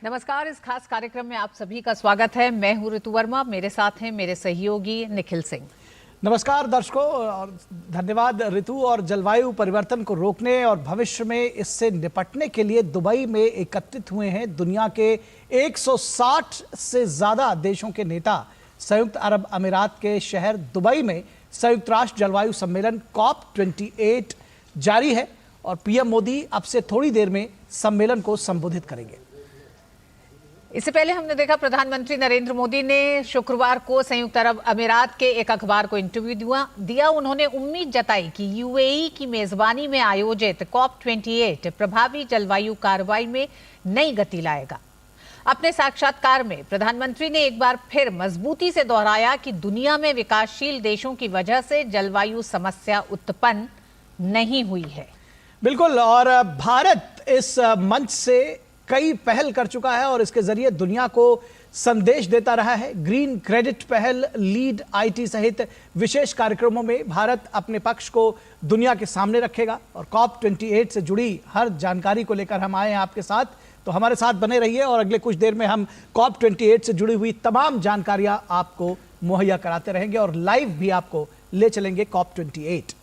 नमस्कार, इस खास कार्यक्रम में आप सभी का स्वागत है। मैं हूं ऋतु वर्मा, मेरे साथ हैं मेरे सहयोगी निखिल सिंह। नमस्कार दर्शकों और धन्यवाद ऋतु। और जलवायु परिवर्तन को रोकने और भविष्य में इससे निपटने के लिए दुबई में एकत्रित हुए हैं दुनिया के 160 से ज्यादा देशों के नेता। संयुक्त अरब अमीरात के शहर दुबई में संयुक्त राष्ट्र जलवायु सम्मेलन COP28 जारी है और पीएम मोदी अब से थोड़ी देर में सम्मेलन को संबोधित करेंगे। इससे पहले हमने देखा प्रधानमंत्री नरेंद्र मोदी ने शुक्रवार को संयुक्त अरब अमीरात के एक अखबार को इंटरव्यू दिया। उन्होंने उम्मीद जताई कि यूएई की मेजबानी में आयोजित COP28 प्रभावी जलवायु कार्रवाई में नई गति लाएगा। अपने साक्षात्कार में प्रधानमंत्री ने एक बार फिर मजबूती से दोहराया कि दुनिया में विकासशील देशों की वजह से जलवायु समस्या उत्पन्न नहीं हुई है। बिल्कुल, और भारत इस मंच से कई पहल कर चुका है और इसके जरिए दुनिया को संदेश देता रहा है। ग्रीन क्रेडिट पहल, लीड आईटी सहित विशेष कार्यक्रमों में भारत अपने पक्ष को दुनिया के सामने रखेगा। और COP28 से जुड़ी हर जानकारी को लेकर हम आए हैं आपके साथ, तो हमारे साथ बने रहिए और अगले कुछ देर में हम COP28 से जुड़ी हुई तमाम जानकारियां आपको मुहैया कराते रहेंगे और लाइव भी आपको ले चलेंगे COP28।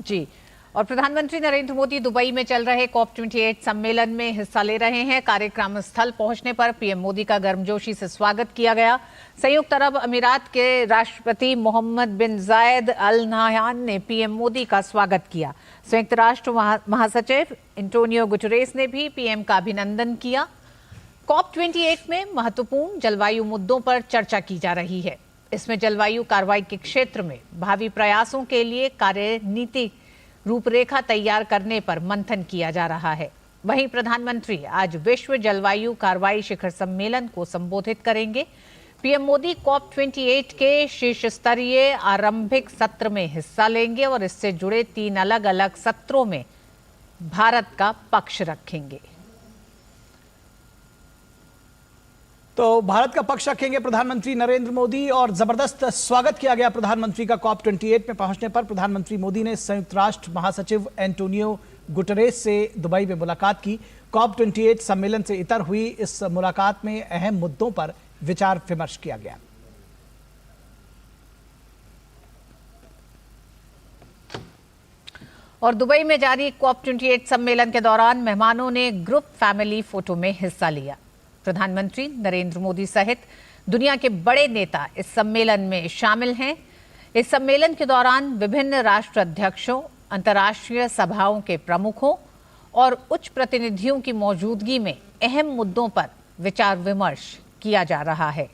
जी, और प्रधानमंत्री नरेंद्र मोदी दुबई में चल रहे COP28 सम्मेलन में हिस्सा ले रहे हैं। कार्यक्रम स्थल पहुंचने पर पीएम मोदी का गर्मजोशी से स्वागत किया गया। संयुक्त अरब अमीरात के राष्ट्रपति मोहम्मद बिन जायद अल नाह्यान ने पीएम मोदी का स्वागत किया। संयुक्त राष्ट्र महासचिव एंटोनियो गुटेरेस ने भी पीएम का अभिनंदन किया। COP28 में महत्वपूर्ण जलवायु मुद्दों पर चर्चा की जा रही है। इसमें जलवायु कार्रवाई के क्षेत्र में भावी प्रयासों के लिए कार्यनीति रूपरेखा तैयार करने पर मंथन किया जा रहा है। वहीं प्रधानमंत्री आज विश्व जलवायु कार्रवाई शिखर सम्मेलन को संबोधित करेंगे। पीएम मोदी COP28 के शीर्ष स्तरीय आरंभिक सत्र में हिस्सा लेंगे और इससे जुड़े 3 अलग अलग सत्रों में भारत का पक्ष रखेंगे। तो भारत का पक्ष रखेंगे प्रधानमंत्री नरेंद्र मोदी और जबरदस्त स्वागत किया गया प्रधानमंत्री का COP28 में पहुंचने पर। प्रधानमंत्री मोदी ने संयुक्त राष्ट्र महासचिव एंटोनियो गुटेरेस से दुबई में मुलाकात की। COP28 सम्मेलन से इतर हुई इस मुलाकात में अहम मुद्दों पर विचार विमर्श किया गया। और दुबई में जारी COP28 सम्मेलन के दौरान मेहमानों ने ग्रुप फैमिली फोटो में हिस्सा लिया। प्रधानमंत्री नरेंद्र मोदी सहित दुनिया के बड़े नेता इस सम्मेलन में शामिल हैं। इस सम्मेलन के दौरान विभिन्न राष्ट्र अध्यक्षों, अंतर्राष्ट्रीय सभाओं के प्रमुखों और उच्च प्रतिनिधियों की मौजूदगी में अहम मुद्दों पर विचार विमर्श किया जा रहा है।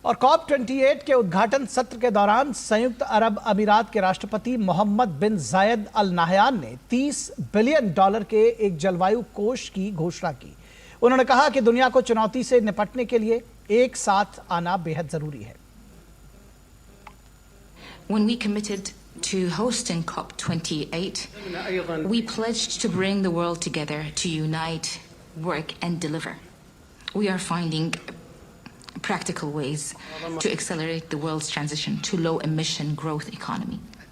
और COP28 के उद्घाटन सत्र के दौरान संयुक्त अरब अमीरात के राष्ट्रपति मोहम्मद बिन जायद अल नाह्यान ने $30 बिलियन के एक जलवायु कोष की घोषणा की। उन्होंने कहा कि दुनिया को चुनौती से निपटने के लिए एक साथ आना बेहद जरूरी है। When we committed to hosting COP28, we pledged to bring the world together to unite, work and deliver. We are finding practical ways to accelerate the world's transition to low-emission growth economy.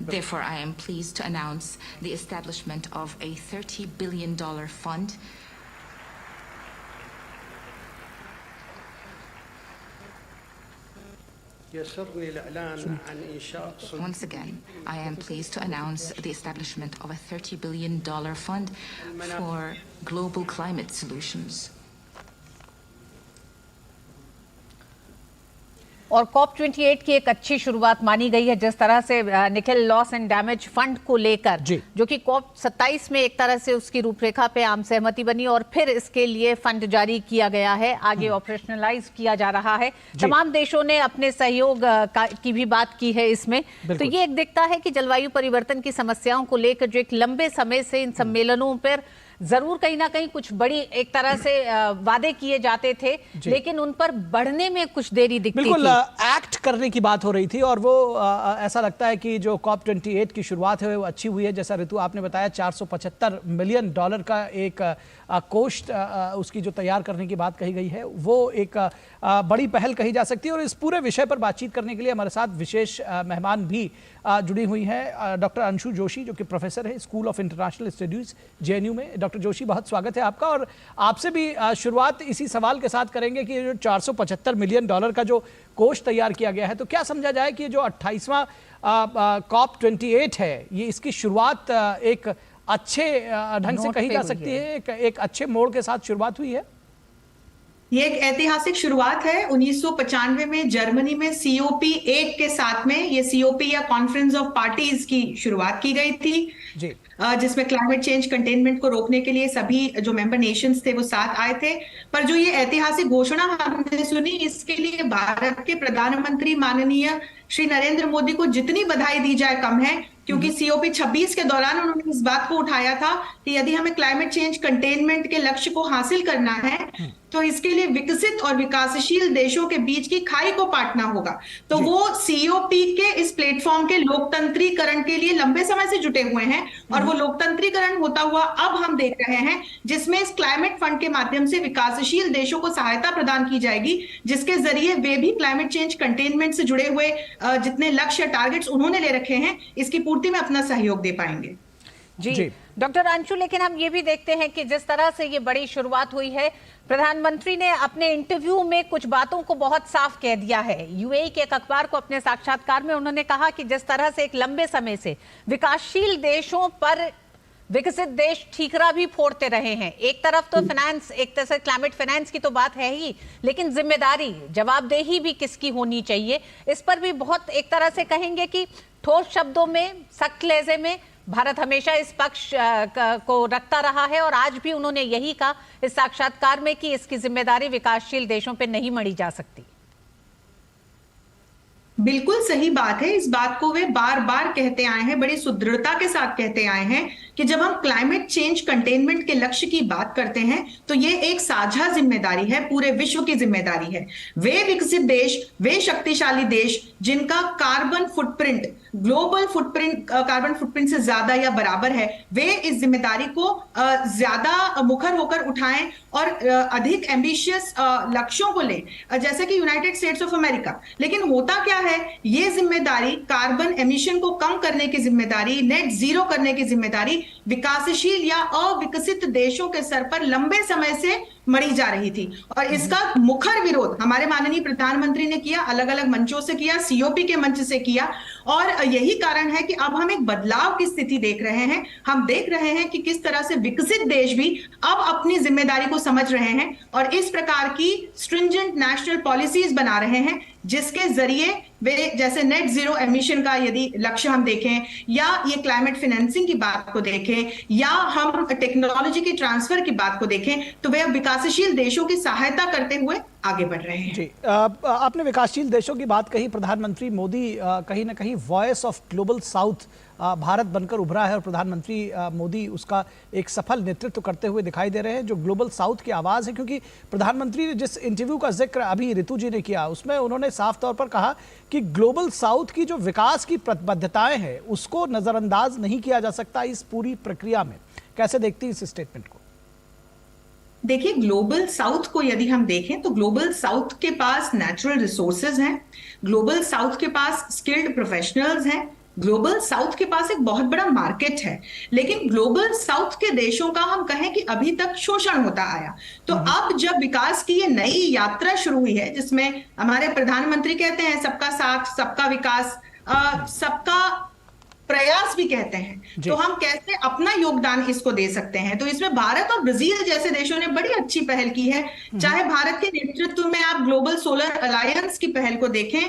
Therefore, I am pleased to announce the establishment of a $30 billion fund Once again, I am pleased to announce the establishment of a $30 billion fund for global climate solutions. और COP28 की एक अच्छी शुरुआत मानी गई है, जिस तरह से Nikhil loss and damage fund को लेकर, जो कि COP27 में एक तरह से उसकी रूपरेखा पे आम सहमति बनी और फिर इसके लिए फंड जारी किया गया है, आगे ऑपरेशनलाइज किया जा रहा है। तमाम देशों ने अपने सहयोग की भी बात की है इसमें। तो ये एक दिखता है कि जलवायु परिवर्तन की समस्याओं को लेकर जो एक लंबे समय से इन सम्मेलनों पर जरूर कहीं ना कहीं कुछ बड़ी एक तरह से वादे किए जाते थे, लेकिन उन पर बढ़ने में कुछ देरी दिखती बिल्कुल थी। एक्ट करने की बात हो रही थी और वो ऐसा लगता है कि जो COP28 की शुरुआत है वो अच्छी हुई है। जैसा ऋतु आपने बताया, $475 मिलियन का एक कोष उसकी जो तैयार करने की बात कही गई है, वो एक बड़ी पहल कही जा सकती है। और इस पूरे विषय पर बातचीत करने के लिए हमारे साथ विशेष मेहमान भी जुड़ी हुई हैं। डॉक्टर अंशु जोशी, जो कि प्रोफेसर है school of international studies JNU में। डॉक्टर जोशी, बहुत स्वागत है आपका। और आपसे भी शुरुआत इसी सवाल के साथ करेंगे कि जो $475 मिलियन का जो कोष तैयार किया गया है, तो क्या समझा जाए कि जो 28वां COP28 है, ये इसकी शुरुआत एक अच्छे ढंग से कही जा सकती है, एक अच्छे मोड़ के साथ शुरुआत हुई है? ये एक ऐतिहासिक शुरुआत है। 1995 में जर्मनी में COP8 के साथ में ये COP या कॉन्फ्रेंस ऑफ पार्टीज की शुरुआत की गई थी जी, जिसमें क्लाइमेट चेंज कंटेनमेंट को रोकने के लिए सभी जो मेंबर नेशंस थे वो साथ आए थे। पर जो ये ऐतिहासिक घोषणा हमने सुनी, इसके लिए भारत के प्रधानमंत्री माननीय श्री नरेंद्र मोदी को जितनी बधाई दी जाए कम है, क्योंकि COP26 के दौरान उन्होंने इस बात को उठाया था कि यदि हमें क्लाइमेट चेंज कंटेनमेंट के लक्ष्य को हासिल करना है तो इसके लिए विकसित और विकासशील देशों के बीच की खाई को पाटना होगा। तो वो COP के इस प्लेटफॉर्म के लोकतंत्रीकरण के लिए लंबे समय से जुटे हुए हैं और वो लोकतंत्रीकरण होता हुआ अब हम देख रहे हैं, जिसमें इस क्लाइमेट फंड के माध्यम से विकासशील देशों को सहायता प्रदान की जाएगी, जिसके जरिए वे भी क्लाइमेट चेंज कंटेनमेंट से जुड़े हुए जितने लक्ष्य टारगेट्स उन्होंने ले रखे हैं, इसकी पूर्ति में अपना सहयोग दे पाएंगे। जी डॉक्टर अंशु, लेकिन हम ये भी देखते हैं कि जिस तरह से ये बड़ी शुरुआत हुई है, प्रधानमंत्री ने अपने इंटरव्यू में कुछ बातों को बहुत साफ कह दिया है। UAE के एक अखबार को अपने साक्षात्कार में उन्होंने कहा कि जिस तरह से एक लंबे समय से विकासशील देशों पर विकसित देश ठीकरा भी फोड़ते रहे हैं। एक तरफ तो फाइनेंस, एक तरह से क्लाइमेट फाइनेंस की तो बात है ही, लेकिन जिम्मेदारी, जवाबदेही भी किसकी होनी चाहिए, इस पर भी बहुत एक तरह से कहेंगे कि ठोस शब्दों में, सख्त लहजे में भारत हमेशा इस पक्ष को रखता रहा है और आज भी उन्होंने यही कहा इस साक्षात्कार में कि इसकी जिम्मेदारी विकासशील देशों पर नहीं मढ़ी जा सकती। बिल्कुल सही बात है। इस बात को वे बार बार कहते आए हैं, बड़ी सुदृढ़ता के साथ कहते आए हैं कि जब हम क्लाइमेट चेंज कंटेनमेंट के लक्ष्य की बात करते हैं तो ये एक साझा जिम्मेदारी है, पूरे विश्व की जिम्मेदारी है। वे विकसित देश, वे शक्तिशाली देश जिनका carbon footprint, global footprint carbon footprint से ज्यादा या बराबर है, वे इस जिम्मेदारी को ज्यादा मुखर होकर उठाएं और अधिक एम्बिशियस लक्ष्यों को लें, जैसे कि यूनाइटेड स्टेट्स ऑफ अमेरिका। लेकिन होता क्या है, ये जिम्मेदारी, कार्बन एमिशन को कम करने की जिम्मेदारी, नेट जीरो करने की जिम्मेदारी विकासशील या अविकसित देशों के सर पर लंबे समय से मढ़ी जा रही थी। और इसका मुखर विरोध हमारे माननीय प्रधानमंत्री ने किया, अलग अलग मंचों से किया, COP के मंच से किया। और यही कारण है कि अब हम एक बदलाव की स्थिति देख रहे हैं। हम देख रहे हैं कि किस तरह से विकसित देश भी अब अपनी जिम्मेदारी को समझ रहे हैं और इस प्रकार की स्ट्रिंजेंट नेशनल पॉलिसीज बना रहे हैं, जिसके जरिए वे, जैसे नेट जीरो एमिशन का यदि लक्ष्य हम देखें, या ये क्लाइमेट फाइनेंसिंग की बात को देखें, या हम टेक्नोलॉजी की ट्रांसफर की बात को देखें, तो वे अब विकासशील देशों की सहायता करते हुए आगे बढ़ रहे हैं। जी, आपने विकासशील देशों की बात कही। प्रधानमंत्री मोदी कहीं ना कहीं voice of global south Bharat बनकर उभरा है और प्रधानमंत्री मोदी उसका एक सफल नेतृत्व करते हुए दिखाई दे रहे हैं, जो ग्लोबल साउथ की आवाज़ है। क्योंकि प्रधानमंत्री ने जिस इंटरव्यू का जिक्र अभी ऋतु जी ने किया, उसमें उन्होंने साफ तौर पर कहा कि ग्लोबल साउथ की जो विकास की प्रतिबद्धताएं हैं उसको नज़रअंदाज नहीं किया जा सकता इस पूरी प्रक्रिया में। कैसे देखती है इस स्टेटमेंट को? देखिए, ग्लोबल साउथ को यदि हम देखें तो ग्लोबल साउथ के पास नेचुरल रिसोर्सेज हैं, ग्लोबल साउथ के पास स्किल्ड प्रोफेशनल्स हैं, ग्लोबल साउथ के पास एक बहुत बड़ा मार्केट है। लेकिन ग्लोबल साउथ के देशों का हम कहें कि अभी तक शोषण होता आया। तो अब जब विकास की ये नई यात्रा शुरू हुई है, जिसमें हमारे प्रधानमंत्री कहते हैं सबका साथ, सबका विकास, सबका प्रयास भी कहते हैं, तो हम कैसे अपना योगदान इसको दे सकते हैं। तो इसमें भारत और ब्राजील जैसे देशों ने बड़ी अच्छी पहल की है। चाहे भारत के नेतृत्व में आप ग्लोबल सोलर अलायंस की पहल को देखें,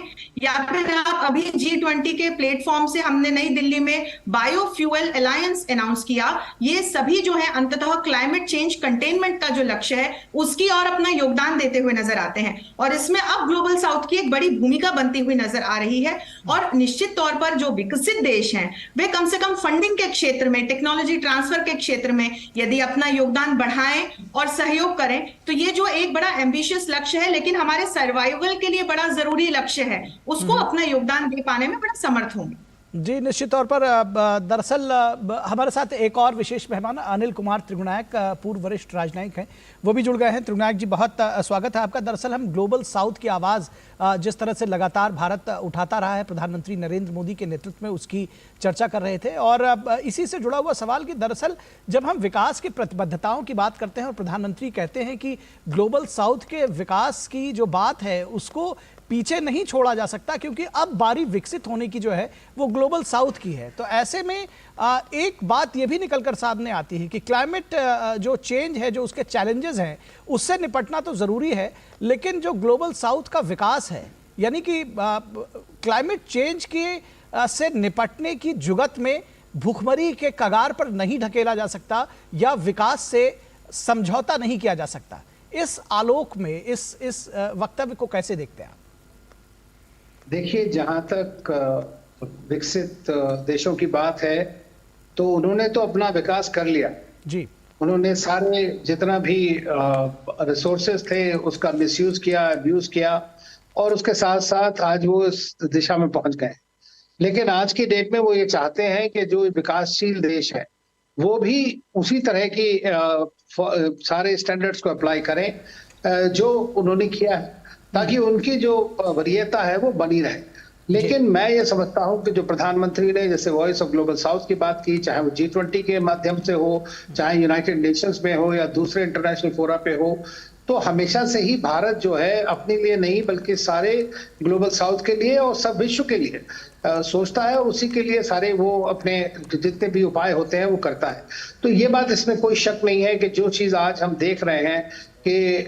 या फिर आप अभी G20 के प्लेटफॉर्म से हमने नई दिल्ली में बायोफ्यूल अलायंस अनाउंस किया। ये सभी जो है अंततः क्लाइमेट चेंज कंटेनमेंट का जो लक्ष्य है उसकी और अपना योगदान देते हुए नजर आते हैं। और इसमें अब ग्लोबल साउथ की एक बड़ी भूमिका बनती हुई नजर आ रही है। और निश्चित तौर पर जो विकसित देश हैं वे कम से कम फंडिंग के क्षेत्र में, टेक्नोलॉजी ट्रांसफर के क्षेत्र में यदि अपना योगदान बढ़ाएं और सहयोग करें तो ये जो एक बड़ा एम्बिशियस लक्ष्य है लेकिन हमारे सर्वाइवल के लिए बड़ा जरूरी लक्ष्य है, उसको अपना योगदान दे पाने में बड़ा समर्थ होंगे। जी निश्चित तौर पर दरअसल हमारे साथ एक और विशेष मेहमान अनिल कुमार त्रिगुणायक, पूर्व वरिष्ठ राजनयिक हैं, वो भी जुड़ गए हैं। त्रिगुणायक जी बहुत स्वागत है आपका। दरअसल हम ग्लोबल साउथ की आवाज़ जिस तरह से लगातार भारत उठाता रहा है, प्रधानमंत्री नरेंद्र मोदी के नेतृत्व में उसकी चर्चा कर रहे थे और इसी से जुड़ा हुआ सवाल कि दरअसल जब हम विकास की प्रतिबद्धताओं की बात करते हैं और प्रधानमंत्री कहते हैं कि ग्लोबल साउथ के विकास की जो बात है उसको पीछे नहीं छोड़ा जा सकता क्योंकि अब बारी विकसित होने की जो है वो ग्लोबल साउथ की है, तो ऐसे में एक बात ये भी निकलकर सामने आती है कि क्लाइमेट जो चेंज है, जो उसके चैलेंजेस हैं, उससे निपटना तो ज़रूरी है, लेकिन जो ग्लोबल साउथ का विकास है यानी कि क्लाइमेट चेंज के से निपटने की जुगत में भूखमरी के कगार पर नहीं ढकेला जा सकता या विकास से समझौता नहीं किया जा सकता। इस आलोक में इस वक्तव्य को कैसे देखते हैं आप? देखिए, जहां तक विकसित देशों की बात है तो उन्होंने तो अपना विकास कर लिया जी। उन्होंने सारे जितना भी रिसोर्सेज थे उसका मिसयूज किया, अब्यूज किया और उसके साथ साथ आज वो इस दिशा में पहुंच गए। लेकिन आज की डेट में वो ये चाहते हैं कि जो विकासशील देश है वो भी उसी तरह की सारे स्टैंडर्ड्स को अप्लाई करें जो उन्होंने किया है ताकि उनकी जो वरीयता है वो बनी रहे। लेकिन मैं ये समझता हूं कि जो प्रधानमंत्री ने जैसे वॉइस ऑफ ग्लोबल साउथ की बात की, चाहे वो G20 के माध्यम से हो, चाहे यूनाइटेड नेशंस में हो या दूसरे इंटरनेशनल फोरा पे हो, तो हमेशा से ही भारत जो है अपने लिए नहीं बल्कि सारे ग्लोबल साउथ के लिए और सब विश्व के लिए सोचता है और उसी के लिए सारे वो अपने जितने भी उपाय होते हैं वो करता है। तो ये बात, इसमें कोई शक नहीं है कि जो चीज आज हम देख रहे हैं कि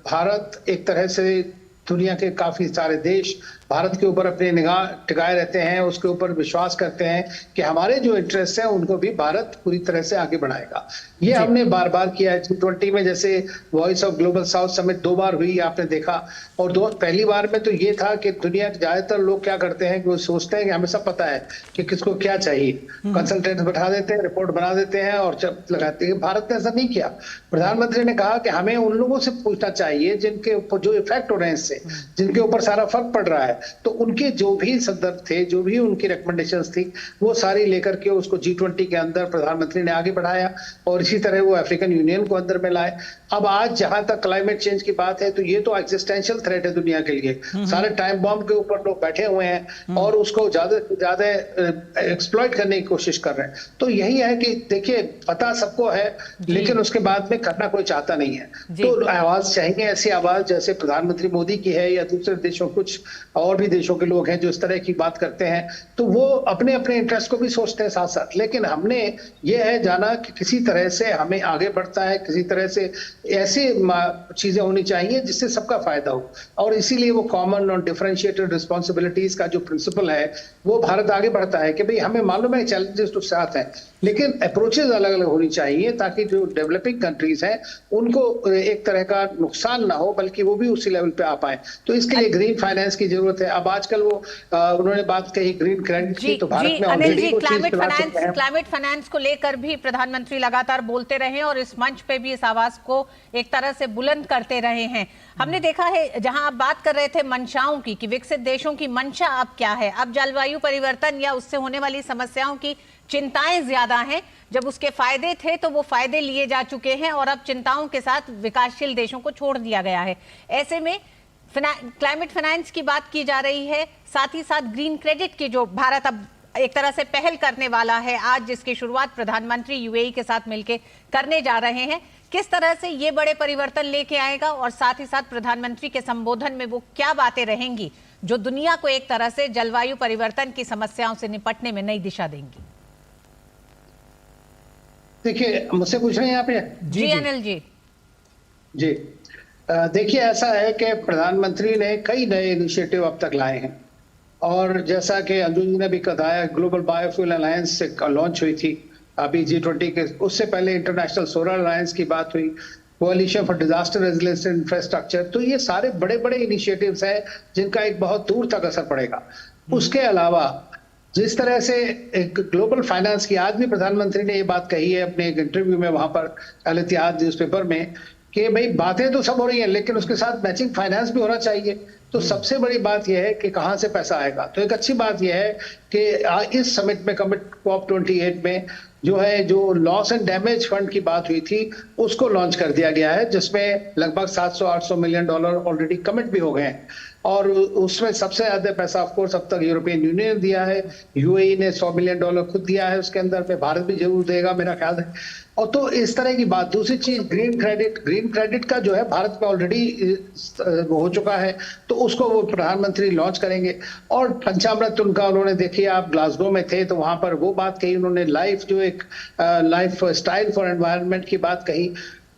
भारत एक तरह से दुनिया के काफी सारे देश भारत के ऊपर अपनी निगाह टिकाए रहते हैं, उसके ऊपर विश्वास करते हैं कि हमारे जो इंटरेस्ट हैं उनको भी भारत पूरी तरह से आगे बढ़ाएगा। ये हमने बार बार किया है। G20 में जैसे voice of global south summit 2 बार हुई, आपने देखा। और पहली बार में तो ये था कि दुनिया के ज्यादातर लोग क्या करते हैं कि वो सोचते हैं कि हमें सब पता है कि किसको क्या चाहिए, कंसल्टेंट बैठा देते हैं, रिपोर्ट बना देते हैं और लगाते हैं। भारत ने ऐसा नहीं किया। प्रधानमंत्री ने कहा कि हमें उन लोगों से पूछना चाहिए जिनके ऊपर जो इफेक्ट हो रहे हैं इससे, जिनके ऊपर सारा फर्क पड़ रहा है, तो उनके जो भी संदर्भ थे, जो भी उनकी रिकमेंडेशंस थी, वो सारी लेकर के उसको G20 के अंदर प्रधानमंत्री ने आगे बढ़ाया और इसी तरह वो अफ्रीकन यूनियन को अंदर में लाए। अब आज जहां तक क्लाइमेट चेंज की बात है तो ये तो एक्जिस्टेंशियल थ्रेट है दुनिया के लिए। सारे टाइम बॉम्ब के ऊपर लोग बैठे हुए हैं और उसको ज्यादा एक्सप्लॉइट करने की कोशिश कर रहे हैं। तो यही है कि देखिए, पता सबको है लेकिन उसके बाद में करना कोई चाहता नहीं है। तो आवाज चाहिए, ऐसी आवाज जैसे प्रधानमंत्री मोदी की है या दूसरे देशों, कुछ और भी देशों के लोग हैं जो इस तरह की बात करते हैं, तो वो अपने अपने इंटरेस्ट को भी सोचते हैं साथ साथ। लेकिन हमने ये है जाना कि किसी तरह से हमें आगे बढ़ता है, किसी तरह से ऐसी चीजें होनी चाहिए जिससे सबका फायदा हो। और इसीलिए वो कॉमन और डिफरेंशिएटेड रिस्पॉन्सिबिलिटीज का जो प्रिंसिपल है वो भारत आगे बढ़ता है कि भाई हमें मालूम है चैलेंजेस तो साथ हैं लेकिन अप्रोचेज अलग अलग होनी चाहिए ताकि जो डेवलपिंग कंट्रीज हैं उनको एक तरह का नुकसान ना हो बल्कि वो भी उसी लेवल पे आ पाए। तो इसके लिए ग्रीन फाइनेंस की जरूरत है। अब आजकल वो उन्होंने बात कही ग्रीन क्रेडिट की, तो भारत में ऑलरेडी क्लाइमेट फाइनेंस को लेकर भी प्रधानमंत्री लगातार बोलते रहे और इस मंच पे भी इस आवाज को एक तरह से बुलंद करते रहे हैं। हमने देखा है जहां आप बात कर रहे थे मंशाओं की कि विकसित देशों की मंशा अब क्या है, अब जलवायु परिवर्तन या उससे होने वाली समस्याओं की चिंताएं ज्यादा हैं। जब उसके फायदे थे तो वो फायदे लिए जा चुके हैं और अब चिंताओं के साथ विकासशील देशों को छोड़ दिया गया है। ऐसे में क्लाइमेट फाइनेंस की बात की जा रही है, साथ ही साथ ग्रीन क्रेडिट की जो भारत अब एक तरह से पहल करने वाला है, आज जिसकी शुरुआत प्रधानमंत्री यूएई के साथ मिलकर करने जा रहे हैं, किस तरह से ये बड़े परिवर्तन लेके आएगा और साथ ही साथ प्रधानमंत्री के संबोधन में वो क्या बातें रहेंगी जो दुनिया को एक तरह से जलवायु परिवर्तन की समस्याओं से निपटने में नई दिशा देंगी? देखिए, मुझसे पूछ रहे हैं यहाँ पे? जी अनिल जी। जी देखिए, ऐसा है कि प्रधानमंत्री ने कई नए इनिशिएटिव अब तक लाए हैं और जैसा कि अंजू जी ने भी बताया, ग्लोबल बायोफ्यूल अलायंस से लॉन्च हुई थी अभी G20 के, उससे पहले इंटरनेशनल सोलर अलायंस की बात हुई, कोalition फॉर डिजास्टर रेजिलियंस इंफ्रास्ट्रक्चर। तो ये सारे बड़े बड़े इनिशिएटिव्स हैं जिनका एक बहुत दूर तक असर पड़ेगा। उसके अलावा जिस तरह से एक ग्लोबल फाइनेंस की, आज भी प्रधानमंत्री ने ये बात कही है अपने एक इंटरव्यू में वहां पर अल इत्तेहाद न्यूज़पेपर में, कि भाई बातें तो सब हो रही हैं लेकिन उसके साथ मैचिंग फाइनेंस भी होना चाहिए। तो सबसे बड़ी बात यह है कि कहां से पैसा आएगा। तो एक अच्छी बात यह है कि इस समिट में, COP28 में जो लॉस एंड डैमेज फंड की बात हुई थी उसको लॉन्च कर दिया गया है, जिसमें लगभग 700-800 मिलियन डॉलर ऑलरेडी कमिट भी हो गए हैं। और उसमें सबसे ज्यादा पैसा ऑफ कोर्स अब तक यूरोपियन यूनियन ने दिया है, यूएई ने $100 मिलियन खुद दिया है उसके अंदर में, भारत भी जरूर देगा मेरा ख्याल है। और तो इस तरह की बात। दूसरी चीज ग्रीन क्रेडिट का जो है भारत में ऑलरेडी हो चुका है, तो उसको वो प्रधानमंत्री लॉन्च करेंगे। और पंचामृत उनका, उन्होंने देखिए आप ग्लासगो में थे तो वहां पर वो बात कही उन्होंने, लाइफ स्टाइल फॉर एनवायरनमेंट की बात कही,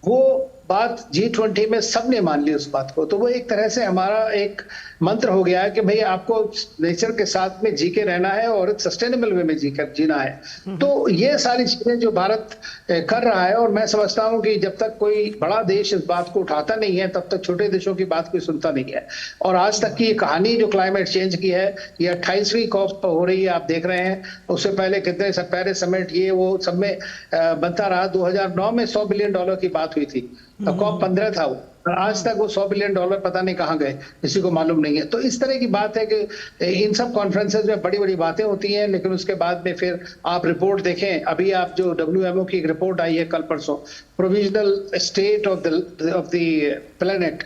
वो बात G20 में सबने मान ली उस बात को। तो वो एक तरह से हमारा एक मंत्र हो गया है कि भाई आपको नेचर के साथ में जी के रहना है और एक सस्टेनेबल वे में जीना है। तो ये सारी चीजें जो भारत कर रहा है, और मैं समझता हूं कि जब तक कोई बड़ा देश इस बात को उठाता नहीं है तब तक छोटे देशों की बात कोई सुनता नहीं है। और आज तक की ये कहानी जो क्लाइमेट चेंज की है, ये 28वीं COP हो रही है, आप देख रहे हैं। उससे पहले कितने पेरिस समिट ये वो सब में बनता रहा। 2009 में $100 बिलियन की बात हुई थी, COP 15 था वो, और आज तक वो $100 बिलियन पता नहीं कहां गए, किसी को मालूम नहीं है। तो इस तरह की बात है कि इन सब कॉन्फ्रेंसेस में बड़ी बड़ी बातें होती हैं, लेकिन उसके बाद में फिर आप रिपोर्ट देखें। अभी आप जो WMO की एक रिपोर्ट आई है कल परसों, provisional state of the planet,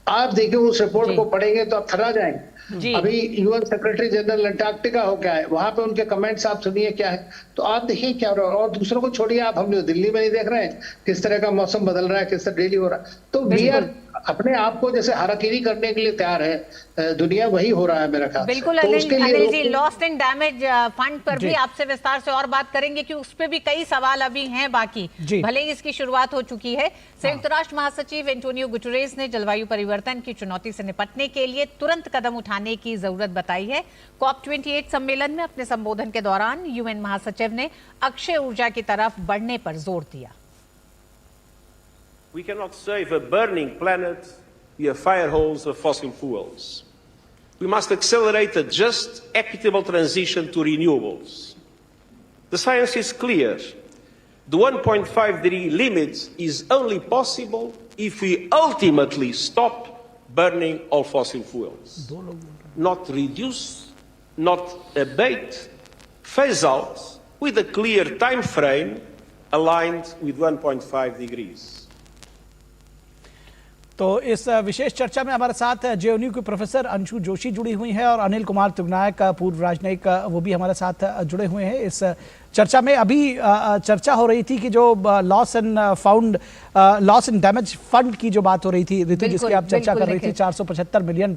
आप देखिए उस रिपोर्ट को पढ़ेंगे तो आप थर्रा जाएंगे। अभी UN सेक्रेटरी जनरल अंटार्कटिका हो गया है, वहां पे उनके कमेंट्स आप सुनिए क्या है, तो आप देखिए क्या हो रहा है। और दूसरों को छोड़िए, आप हम जो दिल्ली में नहीं देख रहे हैं किस तरह का मौसम बदल रहा है, किस तरह डेली हो रहा है। तो वी आर अपने आप को जैसे हाराकीरी करने के लिए तैयार है दुनिया, वही हो रहा है मेरा ख्याल। बिल्कुल तो Anil ji, lost and damage fund पर भी आपसे विस्तार से और बात करेंगे कि उस पे भी कई सवाल अभी हैं बाकी, भले ही इसकी शुरुआत हो चुकी है। संयुक्त राष्ट्र महासचिव एंटोनियो गुटेरेस ने जलवायु परिवर्तन की चुनौती से निपटने के लिए तुरंत कदम उठाने की जरूरत बताई है। COP28 सम्मेलन में अपने संबोधन के दौरान UN महासचिव ने अक्षय ऊर्जा की तरफ बढ़ने पर जोर दिया। We cannot save a burning planet via fire holes of fossil fuels. We must accelerate a just, equitable transition to renewables. The science is clear. The 1.5-degree limit is only possible if we ultimately stop burning all fossil fuels. Not reduce, not abate, phase out with a clear time frame aligned with 1.5 degrees. तो इस विशेष चर्चा में हमारे साथ JNU के professor Anshu Joshi जुड़ी हुई हैं और अनिल कुमार तुगनायक, पूर्व राजनयिक, वो भी हमारे साथ जुड़े हुए हैं इस चर्चा में। अभी चर्चा हो रही थी कि जो लॉस एंड डैमेज फंड की जो बात हो रही थी ऋतु, जिसकी आप चर्चा कर रही थी, $475 मिलियन।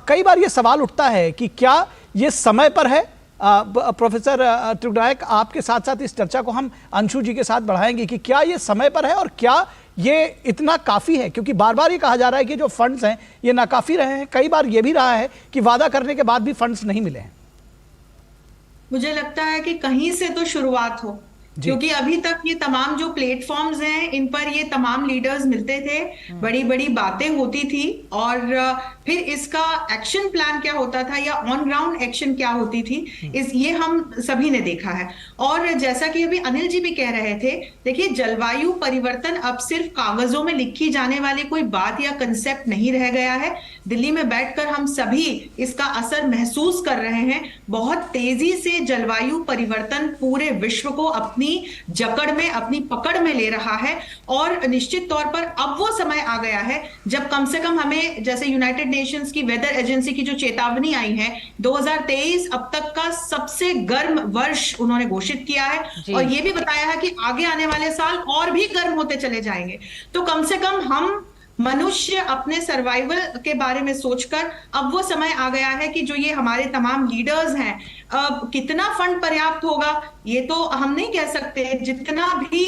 कई बार ये सवाल उठता है कि क्या ये समय पर है। प्रोफेसर तुगनायक, आपके साथ साथ इस चर्चा को हम अंशु जी के साथ बढ़ाएंगे कि क्या ये समय पर है और क्या ये इतना काफी है, क्योंकि बार बार ये कहा जा रहा है कि जो फंड्स हैं ये नाकाफी रहे हैं। कई बार ये भी रहा है कि वादा करने के बाद भी फंड्स नहीं मिले हैं। मुझे लगता है कि कहीं से तो शुरुआत हो, क्योंकि अभी तक ये तमाम जो प्लेटफॉर्म्स हैं इन पर ये तमाम लीडर्स मिलते थे, बड़ी बड़ी बातें होती थी, और फिर इसका एक्शन प्लान क्या होता था या ऑन ग्राउंड एक्शन क्या होती थी, ये हम सभी ने देखा है। और जैसा कि अभी अनिल जी भी कह रहे थे, देखिए जलवायु परिवर्तन अब सिर्फ कागजों में लिखी जाने वाली कोई बात या कंसेप्ट नहीं रह गया है। दिल्ली में बैठकर हम सभी इसका असर महसूस कर रहे हैं। बहुत तेजी से जलवायु परिवर्तन पूरे विश्व को अपनी जकड़ में, अपनी पकड़ में ले रहा है, और निश्चित तौर पर अब वो समय आ गया है जब कम से कम हमें, जैसे यूनाइटेड नेशंस की वेदर एजेंसी की जो चेतावनी आई है, 2023 अब तक का सबसे गर्म वर्ष उन्होंने घोषित किया है, और ये भी बताया है कि आगे आने वाले साल और भी गर्म होते चले जाएंगे। तो कम से कम हम मनुष्य अपने सर्वाइवल के बारे में सोचकर अब वो समय आ गया है कि जो ये हमारे तमाम लीडर्स हैं, कितना फंड पर्याप्त होगा ये तो हम नहीं कह सकते, जितना भी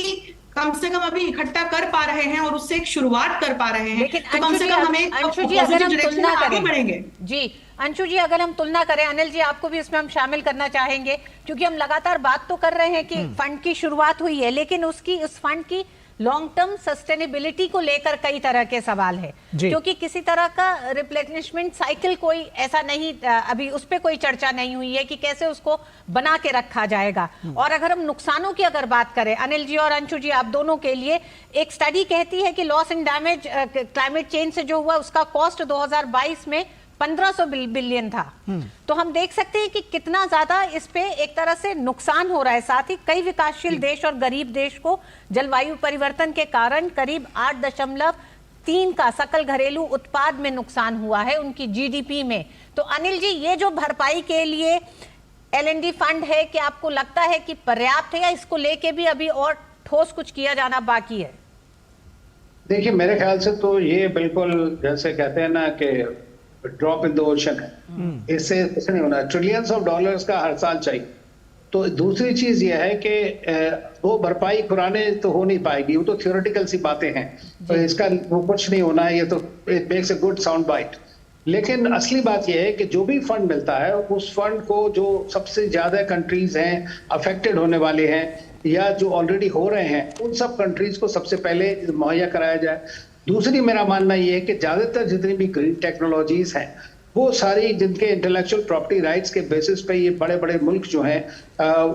कम से कम अभी इकट्ठा कर पा रहे हैं और उससे एक शुरुआत कर पा रहे हैं, लेकिन तो कम से कम हमें पॉजिटिव डायरेक्शन में आगे बढ़ेंगे। जी अंशु जी, अगर हम तुलना करें, अनिल जी आपको भी इसमें हम शामिल करना चाहेंगे, क्योंकि हम लगातार बात तो कर रहे हैं कि फंड की शुरुआत हुई है, लेकिन उस फंड की लॉन्ग टर्म सस्टेनेबिलिटी को लेकर कई तरह के सवाल है, क्योंकि किसी तरह का रिप्लेनिशमेंट साइकिल कोई ऐसा नहीं, अभी उस पर कोई चर्चा नहीं हुई है कि कैसे उसको बना के रखा जाएगा। और अगर हम नुकसानों की अगर बात करें, अनिल जी और अंशु जी, आप दोनों के लिए, एक स्टडी कहती है कि loss and damage climate change से जो हुआ उसका कॉस्ट 2022 में 1500 बिलियन था। तो हम देख सकते हैं कि कितना ज्यादा इस पे एक तरह से नुकसान हो रहा है। साथ ही कई विकासशील देश और गरीब देश को जलवायु परिवर्तन के कारण करीब 8.3 का सकल घरेलू उत्पाद में नुकसान हुआ है, उनकी जीडीपी में। तो अनिल जी, ये जो भरपाई के लिए एलएनडी फंड है, कि आपको लगता है कि पर्याप्त है या इसको लेके भी अभी और ठोस कुछ किया जाना बाकी है? देखिए, मेरे ख्याल से तो ये बिल्कुल जैसे कहते हैं ना कि ड्रॉप इन द ओशन है, इससे कुछ नहीं होना। ट्रिलियंस ऑफ डॉलर्स का हर साल चाहिए। तो दूसरी चीज ये है कि वो भरपाई खुराने तो हो नहीं पाएगी, वो तो थियोरेटिकल सी बातें हैं, तो इसका वो कुछ नहीं होना है, ये तो it makes a good sound bite. लेकिन असली बात यह है कि जो भी फंड मिलता है, उस फंड को जो सबसे ज्यादा कंट्रीज हैं अफेक्टेड होने वाले हैं या जो ऑलरेडी हो रहे हैं, उन सब कंट्रीज को सबसे पहले मुहैया कराया जाए। दूसरी मेरा मानना यह है कि ज्यादातर जितनी भी ग्रीन टेक्नोलॉजीज हैं, वो सारी जिनके इंटेलेक्चुअल प्रॉपर्टी राइट्स के बेसिस पे ये बड़े बड़े मुल्क जो हैं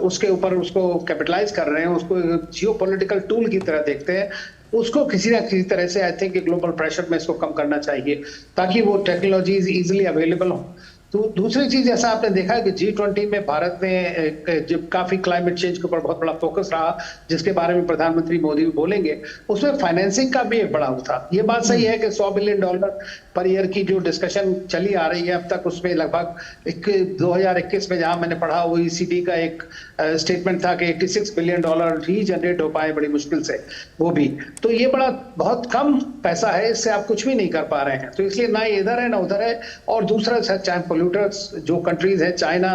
उसके ऊपर उसको कैपिटलाइज कर रहे हैं, उसको जियोपॉलिटिकल टूल की तरह देखते हैं, उसको किसी ना किसी तरह से आई थिंक ग्लोबल प्रेशर में इसको कम करना चाहिए ताकि वो टेक्नोलॉजीज इजीली अवेलेबल हो। तो दूसरी चीज, जैसा आपने देखा कि G20 में भारत ने जब काफी क्लाइमेट चेंज के ऊपर बहुत बड़ा फोकस रहा, जिसके बारे में प्रधानमंत्री मोदी भी बोलेंगे, उसमें फाइनेंसिंग का भी एक बड़ा था। ये बात सही है कि $100 बिलियन पर ईयर की जो डिस्कशन चली आ रही है अब तक, उसमें लगभग 2021 में जहां मैंने पढ़ा OECD का एक स्टेटमेंट था कि $86 बिलियन ही जनरेट हो पाए बड़ी मुश्किल से, वो भी। तो ये बड़ा बहुत कम पैसा है, इससे आप कुछ भी नहीं कर पा रहे हैं। तो इसलिए ना इधर है ना उधर है। और दूसरा, चाहे पोल्यूटर्स जो कंट्रीज है, चाइना